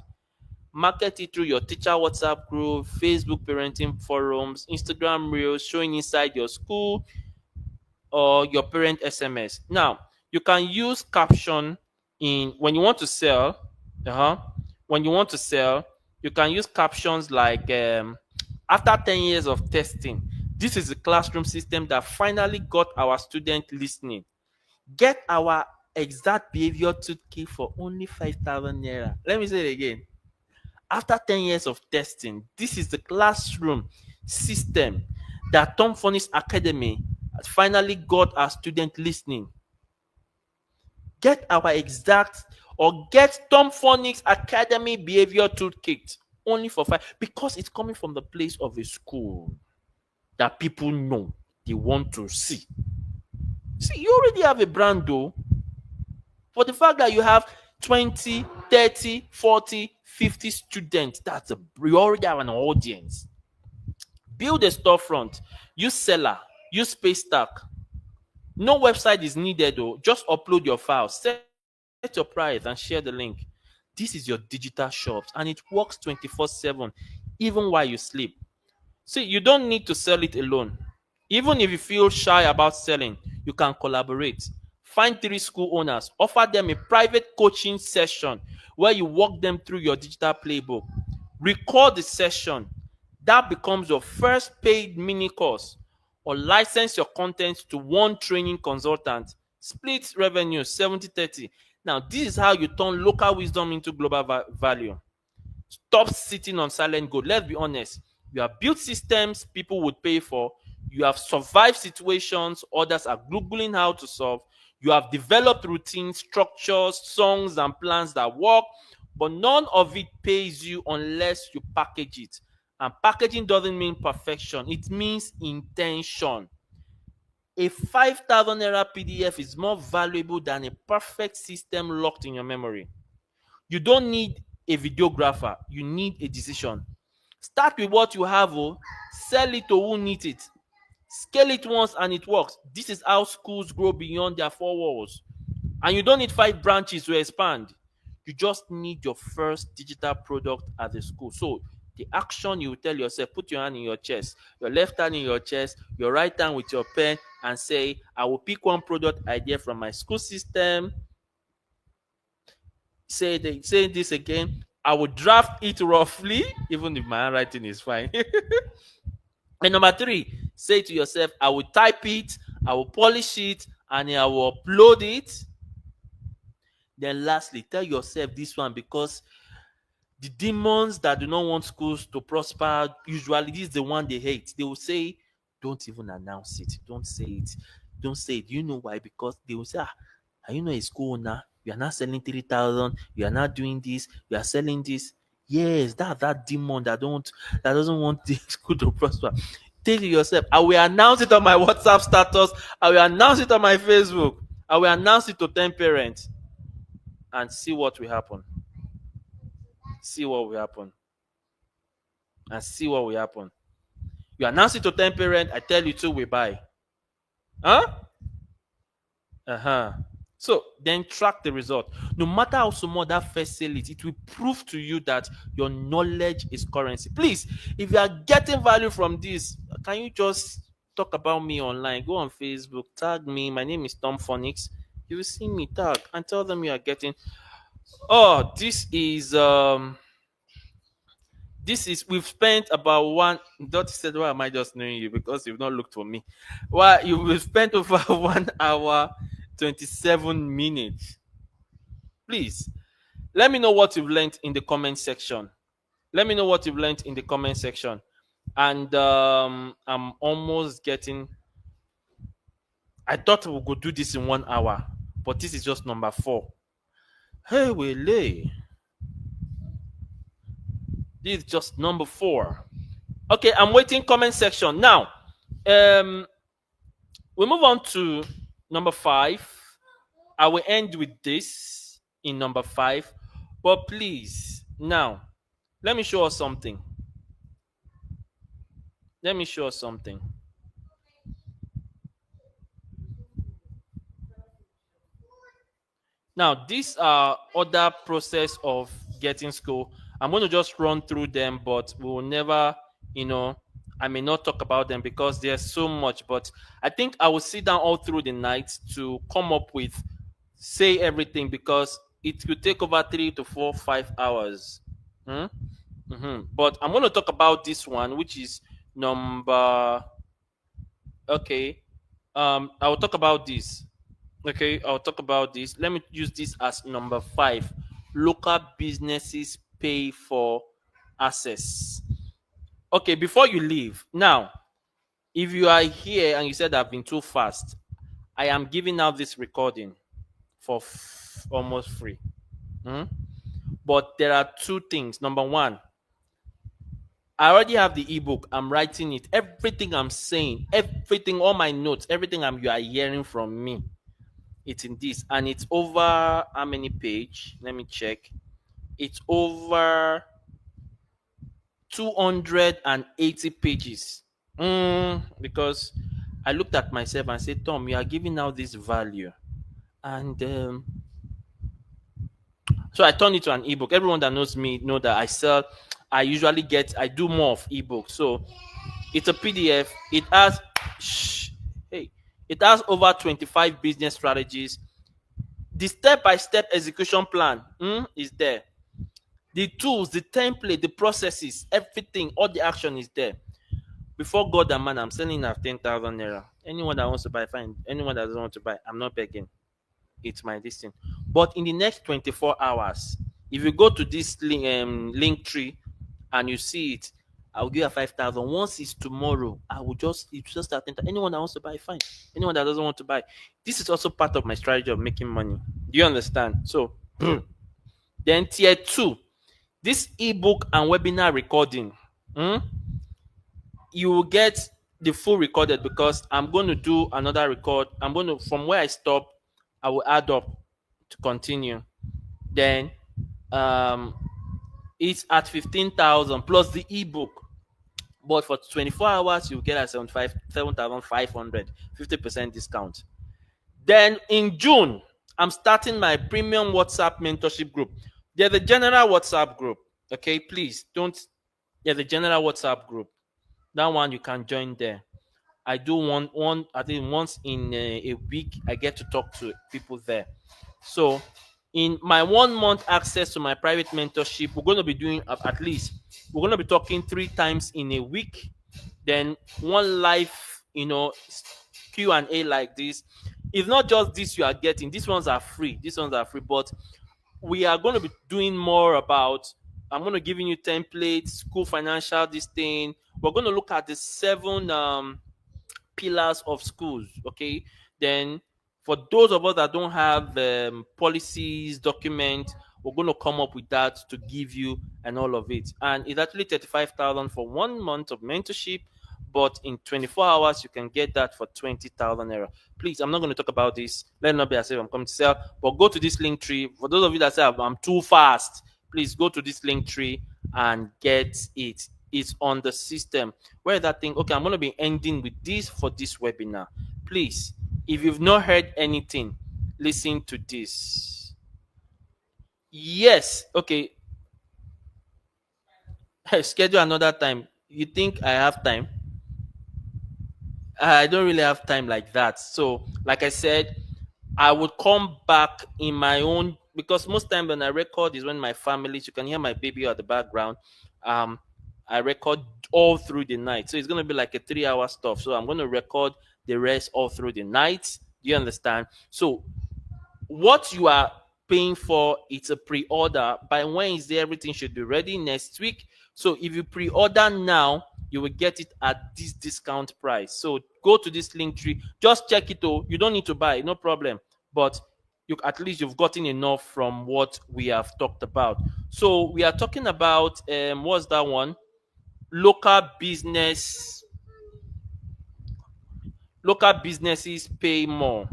Market it through your teacher WhatsApp group, Facebook parenting forums, Instagram reels showing inside your school, or your parent SMS. Now, you can use caption in when you want to sell. When you want to sell, you can use captions like after 10 years of testing, this is a classroom system that finally got our student listening. Get our exact behavior toolkit for only 5,000 naira. Let me say it again. After 10 years of testing, this is the classroom system that Tom Funny's Academy has finally got our student listening. Get our exact or get Tom Funny's Academy behavior toolkit only for five, because it's coming from the place of a school that people know they want to see. See, you already have a brand though. For the fact that you have 20, 30, 40, 50 students, you already have an audience. Build a storefront, use Seller, use Paystack. No website is needed though. Just upload your files, set your price, and share the link. This is your digital shops, and it works 24/7, even while you sleep. See, you don't need to sell it alone. Even if you feel shy about selling, you can collaborate. Find three school owners, offer them a private coaching session where you walk them through your digital playbook. Record the session. That becomes your first paid mini course. Or license your content to one training consultant. Split revenue 70/30. Now, this is how you turn local wisdom into global value. Stop sitting on silent gold. Let's be honest. You have built systems people would pay for. You have survived situations others are Googling how to solve. You have developed routines, structures, songs, and plans that work, but none of it pays you unless you package it. And packaging doesn't mean perfection, it means intention. A 5,000 naira PDF is more valuable than a perfect system locked in your memory. You don't need a videographer, you need a decision. Start with what you have, sell it to who needs it. Scale it once and it works. This is how schools grow beyond their four walls. And you don't need 5 branches to expand. You just need your first digital product as a school. So the action you tell yourself, put your hand in your chest, your left hand in your chest, your right hand with your pen, and say, I will pick one product idea from my school system. Say this again. I will draft it roughly, even if my handwriting is fine. And number three, say to yourself, I will type it, I will polish it, and I will upload it. Then lastly, tell yourself this one, because the demons that do not want schools to prosper, usually this is the one they hate. They will say, don't even announce it. Don't say it. Don't say it. Do you know why? Because they will say, are you not a school owner? You are not selling 3,000. You are not doing this. You are selling this. Yes, that demon that doesn't want the school to prosper. Tell yourself, I will announce it on my WhatsApp status. I will announce it on my Facebook. I will announce it to 10 parents and see what will happen. See what will happen. And see what will happen. You announce it to 10 parents, I tell you two will buy. Huh? Uh-huh. So then track the result. No matter how small that first sale is, it will prove to you that your knowledge is currency. Please, if you are getting value from this, can you just talk about me online? Go on Facebook, tag me. My name is Tom Phonics. You will see me, tag, and tell them you are getting. Oh, this is we've spent about one. Dot said, why am I just knowing you? Because you've not looked for me. Well, you've spent over 1 hour, 27 minutes. Please let me know what you've learned in the comment section. Let me know what you've learned in the comment section. And I'm almost getting. I thought we could do this in 1 hour, but this is just number 4. Hey, Wele. This is just number 4. Okay, I'm waiting comment section. Now, we move on to number 5. I will end with this in number 5. But please, now, let me show us something. Let me show us something. Now, these are other process of getting school. I'm going to just run through them, but we will never, I may not talk about them because there's so much. But I think I will sit down all through the night to come up with, say everything, because it could take over 3 to 4, 5 hours. Hmm? But I'm going to talk about this one, which is number. Okay. I will talk about this. Okay, I'll talk about this. Let me use this as number 5. Local businesses pay for access. Okay, before you leave, now, if you are here and you said I've been too fast, I am giving out this recording for almost free. But there are 2 things. Number 1, I already have the ebook. I'm writing it. Everything I'm saying, everything, all my notes, everything you are hearing from me, it's in this, and it's over how many page? Let me check. It's over 280 pages. Because I looked at myself and said, Tom, you are giving out this value, and so I turned it to an ebook. Everyone that knows me know that I do more of ebook. So it's a PDF. It has it has over 25 business strategies. The step-by-step execution plan is there. The tools, the template, the processes, everything, all the action is there. Before God and man, I'm selling at 10,000 naira. Anyone that wants to buy, fine. Anyone that doesn't want to buy, I'm not begging. It's my destiny. But in the next 24 hours, if you go to this link tree and you see it, I'll give you 5,000. Once it's tomorrow, it's just at 10,000. Anyone that wants to buy, fine. Anyone that doesn't want to buy, this is also part of my strategy of making money. Do you understand? So, then tier 2, this ebook and webinar recording, you will get the full recorded, because I'm going to do another record. I'm going to, from where I stop, I will add up to continue. Then it's at 15,000 plus the ebook. But for 24 hours, you get at 7,500, 50% discount. Then in June, I'm starting my premium WhatsApp mentorship group. There's a general WhatsApp group. Okay, please don't. There's a general WhatsApp group. That one you can join there. I do one. I think once in a week, I get to talk to people there. So, in my 1 month access to my private mentorship, we're going to be doing at least, we're going to be talking 3 times in a week. Then one live, Q&A like this. It's not just this you are getting. These ones are free. But we are going to be doing more about, I'm going to giving you templates, school financial, this thing. We're going to look at the 7 pillars of schools. Okay, Then for those of us that don't have policies, documents, we're going to come up with that to give you and all of it. And it's actually 35,000 for 1 month of mentorship, but in 24 hours you can get that for 20,000 naira. Please, I'm not going to talk about this. Let it not be as if I'm coming to sell, but go to this link tree. For those of you that say I'm too fast, please go to this link tree and get it. It's on the system. Where that thing, okay, I'm going to be ending with this for this webinar. Please, if you've not heard anything, listen to this. Yes, okay. Schedule another time. You think I have time? I don't really have time like that. So, like I said, I would come back in my own, because most time when I record is when my family, you can hear my baby at the background. Um, I record all through the night, so it's gonna be like a 3 hour stuff. So I'm gonna record the rest all through the night. Do you understand? So what you are paying for, it's a pre-order. By Wednesday everything should be ready next week. So if you pre-order now, you will get it at this discount price. So go to this link tree, just check it. Oh, you don't need to buy, no problem, but you, at least you've gotten enough from what we have talked about. So we are talking about what's that one? Local businesses pay more.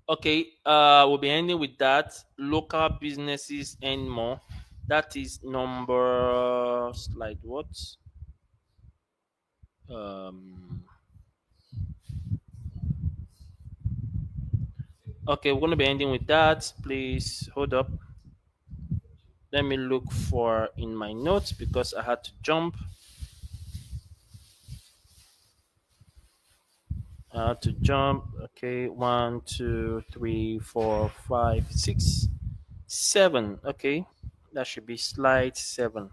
Okay, we'll be ending with that. Local businesses and more. That is number slide what? Um, okay, we're gonna be ending with that. Please hold up. Let me look for in my notes because I had to jump. Okay, 1, 2, 3, 4, 5, 6, 7. Okay, that should be slide 7.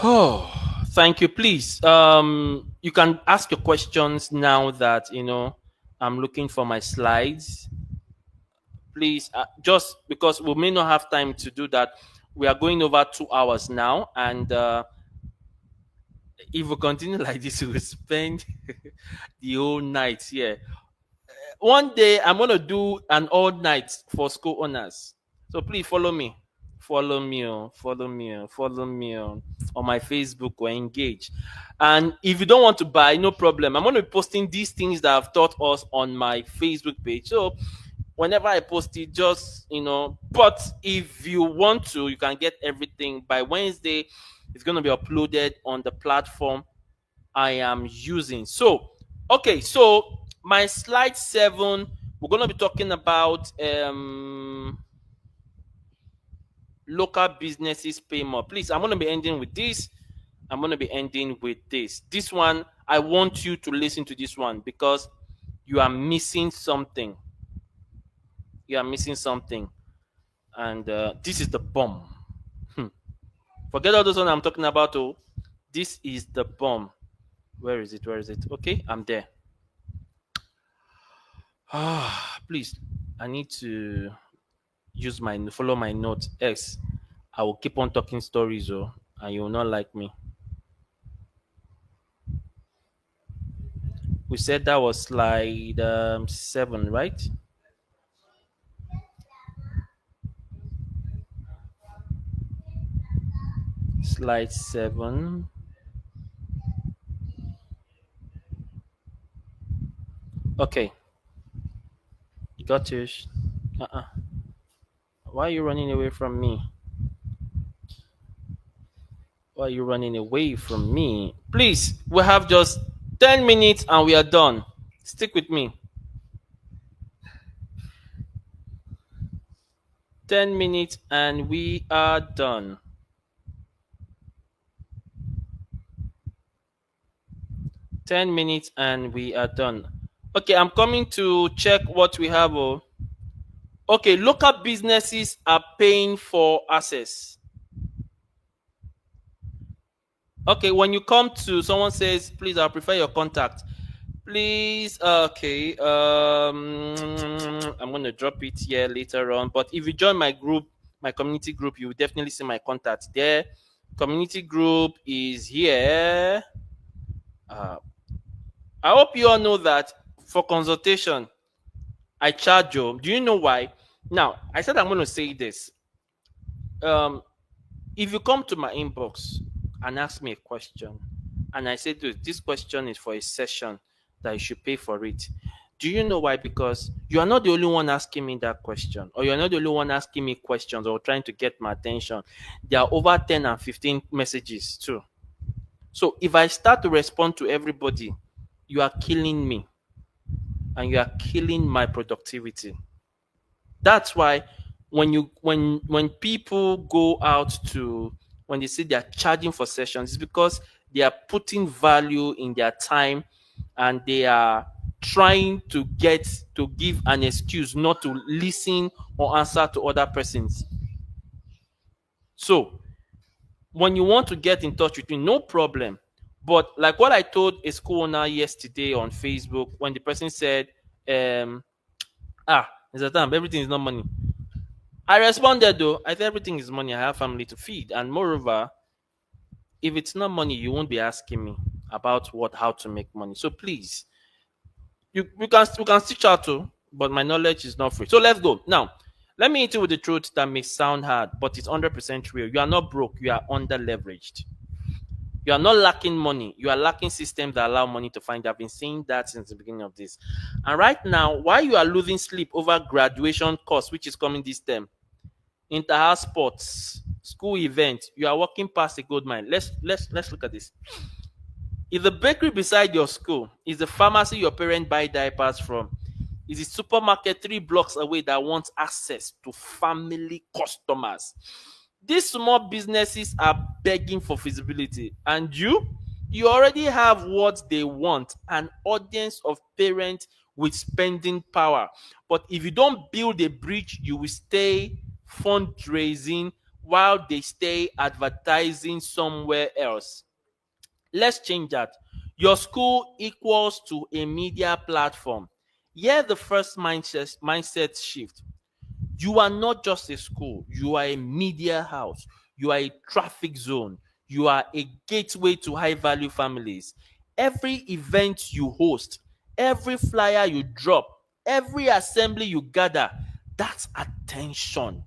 Oh, thank you. Please, you can ask your questions now that I'm looking for my slides. Please, just because we may not have time to do that, we are going over 2 hours now, and if we continue like this, we will spend the whole night here. One day I'm gonna do an all night for school owners. So please follow me. Follow me, follow me on my Facebook or engage. And if you don't want to buy, no problem. I'm gonna be posting these things that I've taught us on my Facebook page. So whenever I post it, just but if you want to, you can get everything by Wednesday. It's gonna be uploaded on the platform I am using. So, okay, so my slide 7, we're going to be talking about local businesses pay more. Please, I'm going to be ending with this. I'm going to be ending with this. This one, I want you to listen to this one because you are missing something. You are missing something. And this is the bomb. Forget all those ones I'm talking about. Oh, this is the bomb. Where is it? Where is it? Okay, I'm there. Please, I need to follow my notes. X, I will keep on talking stories, and you will not like me. We said that was slide 7, right? Slide 7. Okay, got you. Why are you running away from me? Why are you running away from me? Please, we have just 10 minutes and we are done. Stick with me. 10 minutes and we are done. 10 minutes and we are done. Okay, I'm coming to check what we have. Okay, local businesses are paying for access. Okay, when you come to someone says, please, I'll prefer your contact. Please, okay. I'm gonna drop it here later on. But if you join my group, my community group, you will definitely see my contact there. Community group is here. Uh, I hope you all know that for consultation, I charge you. Do you know why? Now, I said I'm going to say this. Um, if you come to my inbox and ask me a question, and I say, dude, this question is for a session that you should pay for it. Do you know why? Because you are not the only one asking me that question, or you're not the only one asking me questions or trying to get my attention. There are over 10 and 15 messages too. So if I start to respond to everybody, you are killing me and you are killing my productivity. That's why when people go out to, when they say they are charging for sessions, it's because they are putting value in their time and they are trying to get to give an excuse not to listen or answer to other persons. So when you want to get in touch with me, no problem. But like what I told a school owner yesterday on Facebook, when the person said, Mr. Tam, everything is not money. I responded though. I said everything is money. I have family to feed, and moreover, if it's not money, you won't be asking me about how to make money. So please, you can still chat too, but my knowledge is not free. So let's go now. Let me hit you with the truth that may sound hard, but it's 100% real. You are not broke. You are under leveraged. You are not lacking money. You are lacking systems that allow money to find. I've been saying that since the beginning of this. And right now, while you are losing sleep over graduation course, which is coming this term, inter-house sports, school events, you are walking past a gold mine. Let's look at this. Is the bakery beside your school? Is the pharmacy your parents buy diapers from? Is the supermarket 3 blocks away that wants access to family customers? These small businesses are begging for visibility, and you already have what they want, an audience of parents with spending power. But if you don't build a bridge, you will stay fundraising while they stay advertising somewhere else. Let's change that. Your school equals to a media platform. Here, the first mindset shift. You are not just a school, you are a media house, you are a traffic zone, you are a gateway to high value families. Every event you host, every flyer you drop, every assembly you gather, that's attention.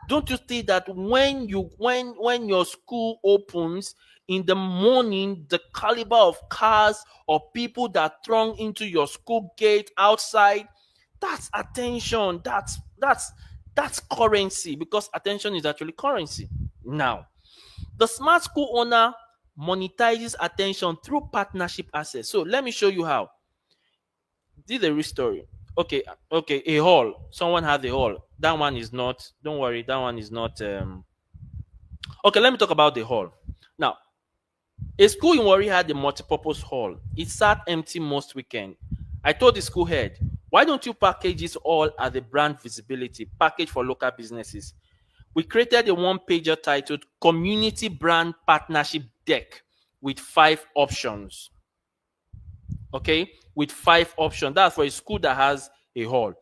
Don't you think that when your school opens in the morning, the caliber of cars or people that throng into your school gate outside, that's attention. That's currency, because attention is actually currency. Now, the smart school owner monetizes attention through partnership access. So let me show you how. This is a real story. Okay, a hall. Someone has a hall. That one is not. Don't worry, that one is not. Okay, let me talk about the hall. Now, a school in Warri had a multi-purpose hall. It sat empty most weekend. I told the school head, why don't you package this all as a brand visibility package for local businesses? We created a one-pager titled Community Brand Partnership Deck with 5 options. Okay, with 5 options. That's for a school that has a hall.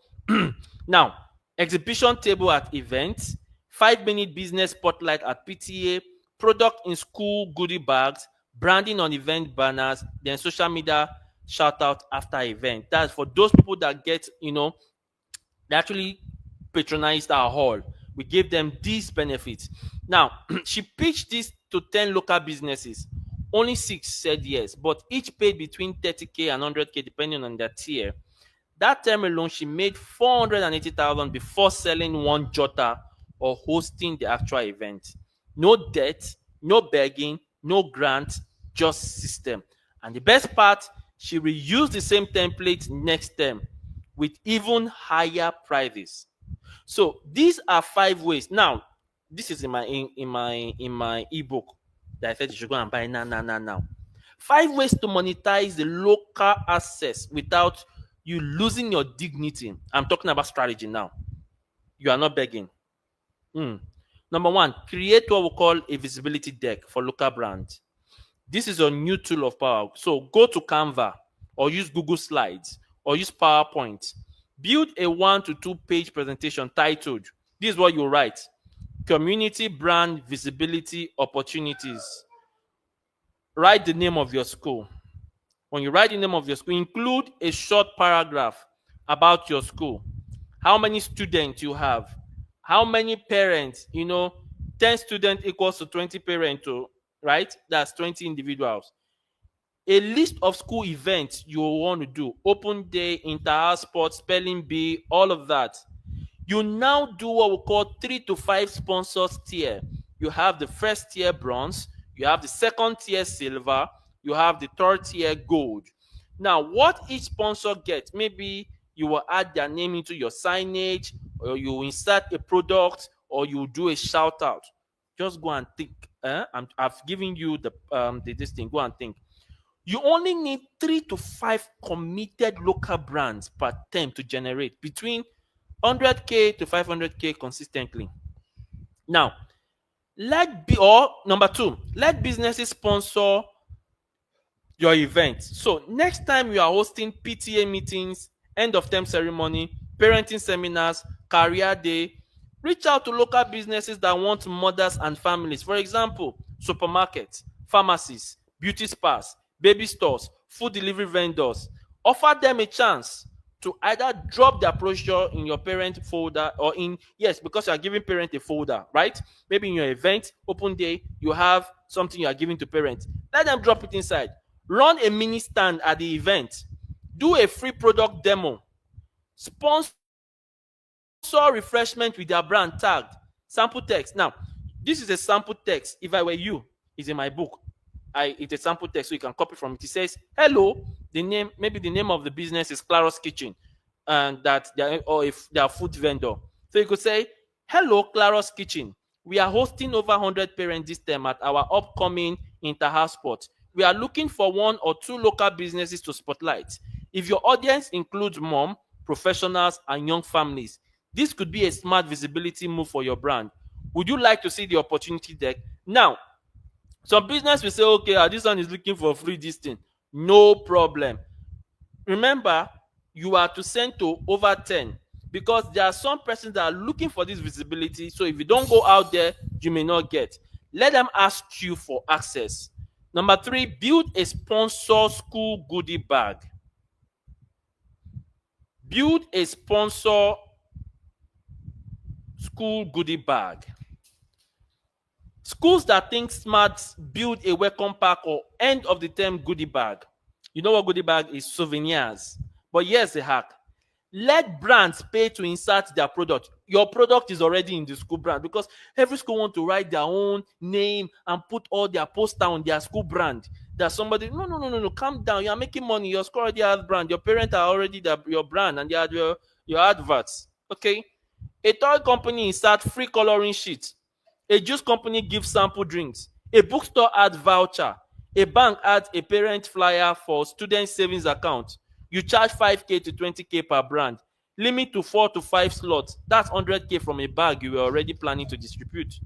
Now, exhibition table at events, 5-minute business spotlight at PTA, product in school goodie bags, branding on event banners, then social media shout out after event. That's for those people that they actually patronized our hall. We gave them these benefits. Now, she pitched this to 10 local businesses. Only 6 said yes, but each paid between 30K and 100K depending on their tier. That term alone, she made 480,000 before selling one jota or hosting the actual event. No debt, no begging, no grant, just system. And the best part, she reused the same template next term with even higher prices. So these are 5 ways. Now, this is in my ebook that I said you should go and buy now. 5 ways to monetize the local access without you losing your dignity. I'm talking about strategy now. You are not begging. Number 1, create what we call a visibility deck for local brands. This is a new tool of power. So go to Canva or use Google Slides or use PowerPoint. Build a 1 to 2 page presentation titled, this is what you write: Community brand visibility opportunities. Write the name of your school. When you write the name of your school, include a short paragraph about your school. How many students you have? How many parents? 10 students equals to 20 parents, right? That's 20 individuals. A list of school events you will want to do: open day, inter-house sports, spelling bee, all of that. You now do what we call 3 to 5 sponsors tier. You have the first tier bronze, you have the second tier silver, you have the third tier gold. Now, what each sponsor gets, maybe you will add their name into your signage, or you insert a product, or you do a shout out. Just go and think. I've given you this thing. Go and think. You only need 3 to 5 committed local brands per term to generate between 100K to 500K consistently. Now, number two, let businesses sponsor your event. So next time you are hosting PTA meetings, end of term ceremony, parenting seminars, career day, reach out to local businesses that want mothers and families. For example, supermarkets, pharmacies, beauty spas, baby stores, food delivery vendors. Offer them a chance to either drop their brochure in your parent folder, or yes, because you are giving parent a folder, right? Maybe in your event open day you have something you are giving to parents. Let them drop it inside. Run a mini stand at the event. Do a free product demo. Sponsor refreshment with their brand tagged. Sample text. Now, this is a sample text. If I were you, it's in my book. It's a sample text, so you can copy from it. It says, "Hello." Maybe the name of the business is Claros Kitchen, and or if they are food vendor. So you could say, "Hello, Claros Kitchen. We are hosting over 100 parents this term at our upcoming inter-house sport. We are looking for 1 or 2 local businesses to spotlight. If your audience includes mom, professionals, and young families, this could be a smart visibility move for your brand. Would you like to see the opportunity deck?" Now, some business will say, "Okay, this one is looking for free this thing." No problem. Remember, you are to send to over 10, because there are some persons that are looking for this visibility. So if you don't go out there, you may not get. Let them ask you for access. Number 3, build a sponsor school goodie bag. Build a sponsor school goodie bag. Schools that think smart build a welcome pack or end of the term goodie bag. You know what goodie bag is? Souvenirs. But here's the hack. Let brands pay to insert their product. Your product is already in the school brand, because every school want to write their own name and put all their poster on their school brand. That somebody, no, calm down. You are making money. Your school already has brand. Your parents are already your brand, and they are your adverts. Okay. A toy company insert free coloring sheet. A juice company gives sample drinks. A bookstore adds voucher. A bank adds a parent flyer for student savings account. You charge 5K to 20K per brand. Limit to 4 to 5 slots. That's 100K from a bag you were already planning to distribute.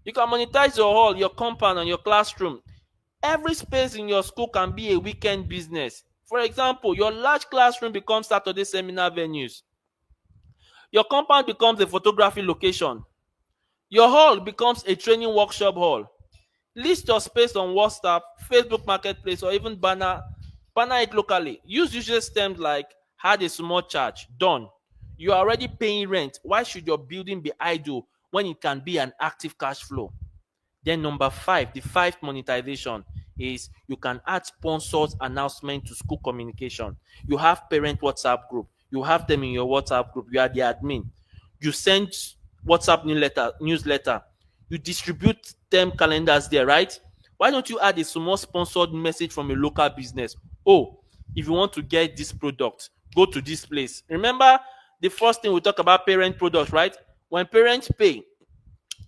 You can monetize your hall, your compound, and your classroom. Every space in your school can be a weekend business. For example, your large classroom becomes Saturday seminar venues. Your compound becomes a photography location. Your hall becomes a training workshop hall. List your space on WhatsApp, Facebook Marketplace, or even banner it locally. Use usage terms like "had a small charge," done. You are already paying rent. Why should your building be idle when it can be an active cash flow? Then number 5, the 5th monetization is you can add sponsors announcement to school communication. You have parent WhatsApp group. You have them in your WhatsApp group. You are the admin. You send WhatsApp newsletter. You distribute them calendars there, right? Why don't you add a small sponsored message from a local business? "Oh, if you want to get this product, go to this place." Remember the first thing we talk about, parent products, right? When parents pay,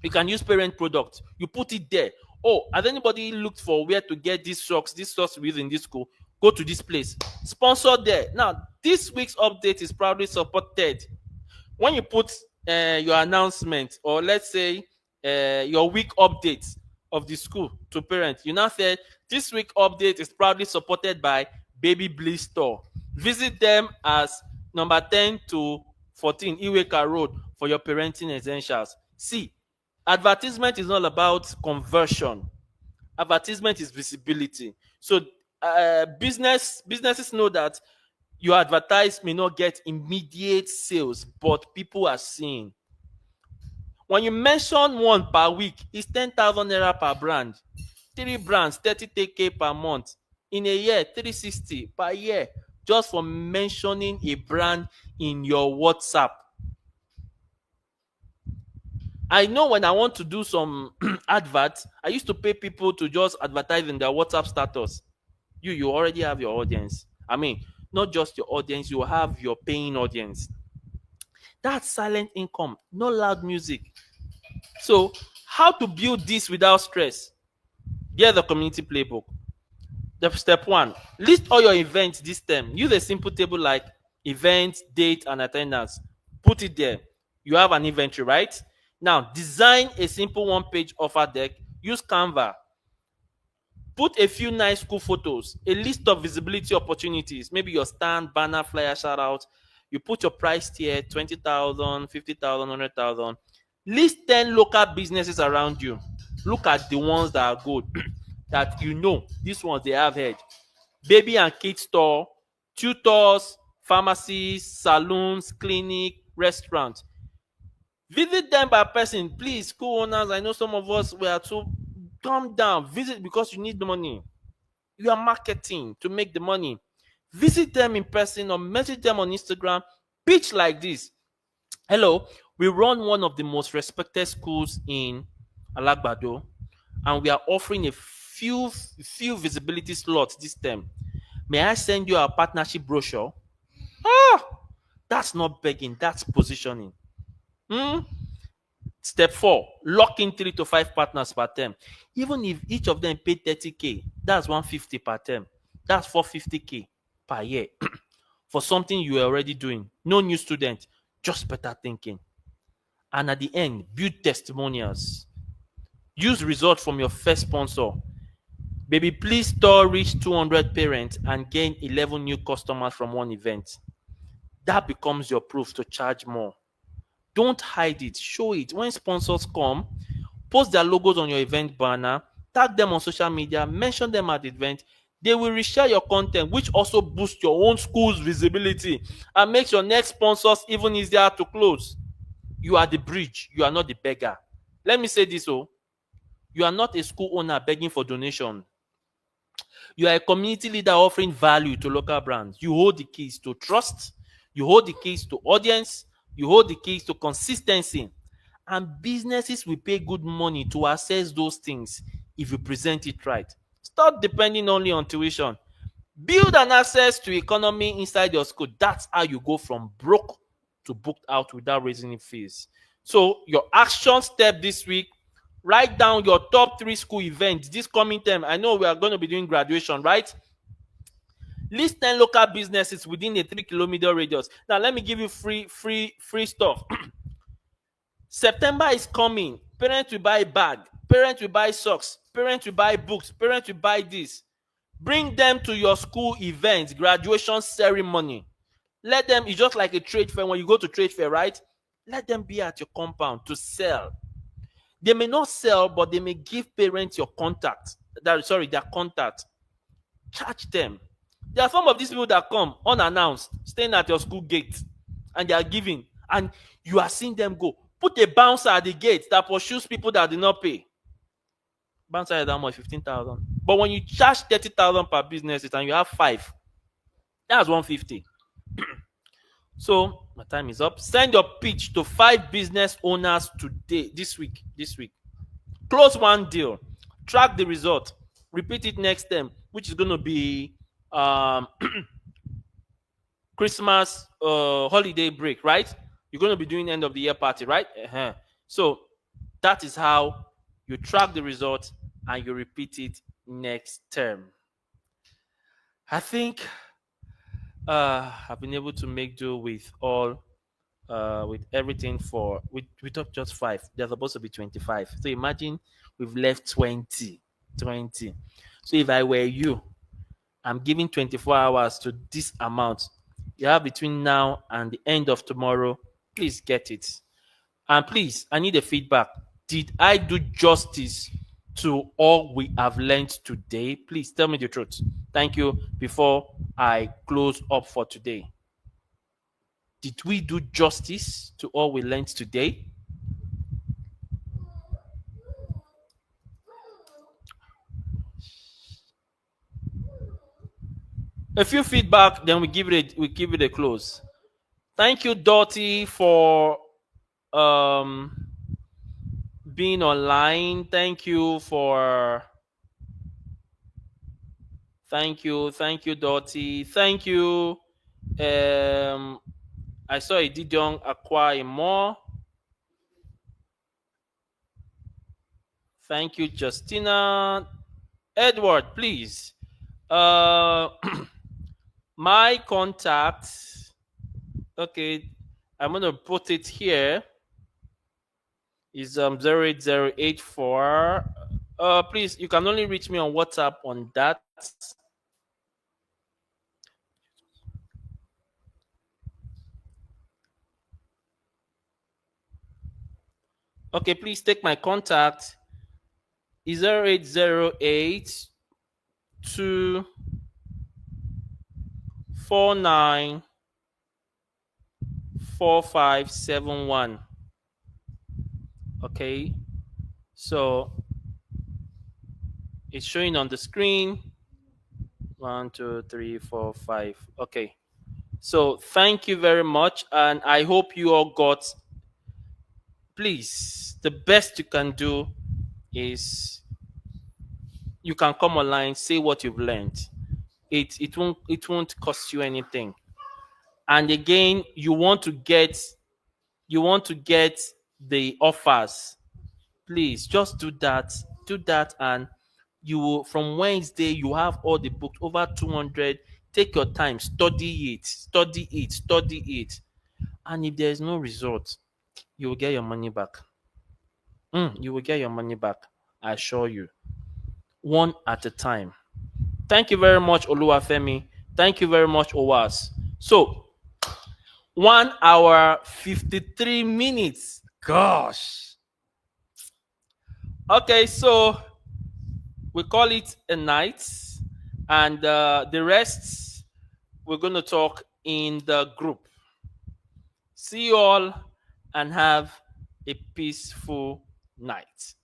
you can use parent product. You put it there. "Oh, has anybody looked for where to get these socks? These socks we use in this school. Go to this place." Sponsor there. Now, this week's update is proudly supported. When you put your announcement, or let's say your week update of the school to parents, you now say, "This week update is proudly supported by Baby Bliss Store. Visit them as number 10 to 14 Iweka Road for your parenting essentials. See, advertisement is not about conversion. Advertisement is visibility. So businesses know that your advertise may not get immediate sales, but people are seeing. When you mention one per week, it's 10,000 naira per brand. Three brands, 30k per month. In a year, 360 per year, just for mentioning a brand in your WhatsApp. I know when I want to do some adverts, I used to pay people to just advertise in their WhatsApp status. You already have your audience. I mean, not just your audience, you have your paying audience. That's silent income, no loud music. So, how to build this without stress? Here's the community playbook. The step one, list all your events this term. Use a simple table like event, date, and attendance. Put it there. You have an inventory, right? Now, design a simple one-page offer deck. Use Canva. Put a few nice school photos, a list of visibility opportunities, maybe your stand, banner, flyer, shout out. You put your price tier 20,000, 50,000, 100,000. List 10 local businesses around you. Look at the ones that are good, that you know, these ones they have head. Baby and kids store, tutors, pharmacies, salons, clinic, restaurants. Visit them by person, please. School owners, I know some of us were too. Calm down. Visit because you need the money. You are marketing to make the money. Visit them in person or message them on Instagram. Pitch like this. Hello, we run one of the most respected schools in Alagbado, and we are offering a few visibility slots this term. May I send you our partnership brochure? Ah, that's not begging, that's positioning. Hmm? Step 4, lock in 3 to 5 partners per term. Even if each of them pay 30k, that's 150 per term. That's 450k per year for something you are already doing. No new student, just better thinking. And at the end, build testimonials. Use results from your first sponsor. Baby, please store reach 200 parents and gain 11 new customers from one event. That becomes your proof to charge more. Don't hide it, show it. When sponsors come, post their logos on your event banner, tag them on social media, mention them at the event. They will reshare your content, which also boosts your own school's visibility and makes your next sponsors even easier to close. You are the bridge, you are not the beggar. Let me say this, you are not a school owner begging for donation. You are a community leader offering value to local brands. You hold the keys to trust, you hold the keys to audience, you hold the keys to consistency. And businesses will pay good money to access those things if you present it right. Stop depending only on tuition. Build an access to economy inside your school. That's how you go from broke to booked out without raising fees. So your action step this week, write down your top 3 school events this coming term. I know we are going to be doing graduation, right? List 10 local businesses within a 3-kilometer radius. Now let me give you free stuff. September is coming. Parents will buy bag, parents will buy socks, parents will buy books, parents will buy this. Bring them to your school event, graduation ceremony. Let them, it's just like a trade fair. When you go to trade fair, right? Let them be at your compound to sell. They may not sell, but they may give parents your contact. Their contact. Charge them. There are some of these people that come unannounced, staying at your school gate, and they are giving, and you are seeing them go. Put a bouncer at the gate that pursues people that did not pay. Bouncer is how much? 15,000. But when you charge 30,000 per business and you have 5, that's 150. So my time is up. Send your pitch to 5 business owners today, this week. Close one deal. Track the result. Repeat it next time, which is going to be Christmas holiday break, right? You're going to be doing end of the year party, right? So that is how you track the result and you repeat it next term. I think I've been able to make do with all with everything we talked just 5. There's supposed to be 25. So imagine we've left 20. So if I were you, I'm giving 24 hours to this amount. You have between now and the end of tomorrow. Please get it. And please, I need a feedback. Did I do justice to all we have learned today? Please tell me the truth. Thank you. Before I close up for today, did we do justice to all we learned today? A few feedback, then we give it a close. Thank you, Dottie, for um being online. Thank you, Dottie. Thank you. Um, I saw a Didong acquire more. Thank you, Justina. Edward, please. Uh, my contact. Okay, I'm gonna put it here. Is 08084. Please, you can only reach me on WhatsApp on that. Okay, please take my contact. Is 0808 2494571. Okay, so it's showing on the screen. 1, 2, 3, 4, 5. Okay, so thank you very much, and I hope you all got. Please, the best you can do is you can come online, say what you've learned. It won't cost you anything. And again, you want to get the offers. Please just do that. Do that, and you will, from Wednesday you have all the books, over 200. Take your time, study it, and if there is no result, you will get your money back. You will get your money back, I assure you. One at a time. Thank you very much, Oluwafemi. Thank you very much, Owas. So 1 hour 53 minutes. Gosh. Okay, so we call it a night, and the rest we're going to talk in the group. See you all, and have a peaceful night.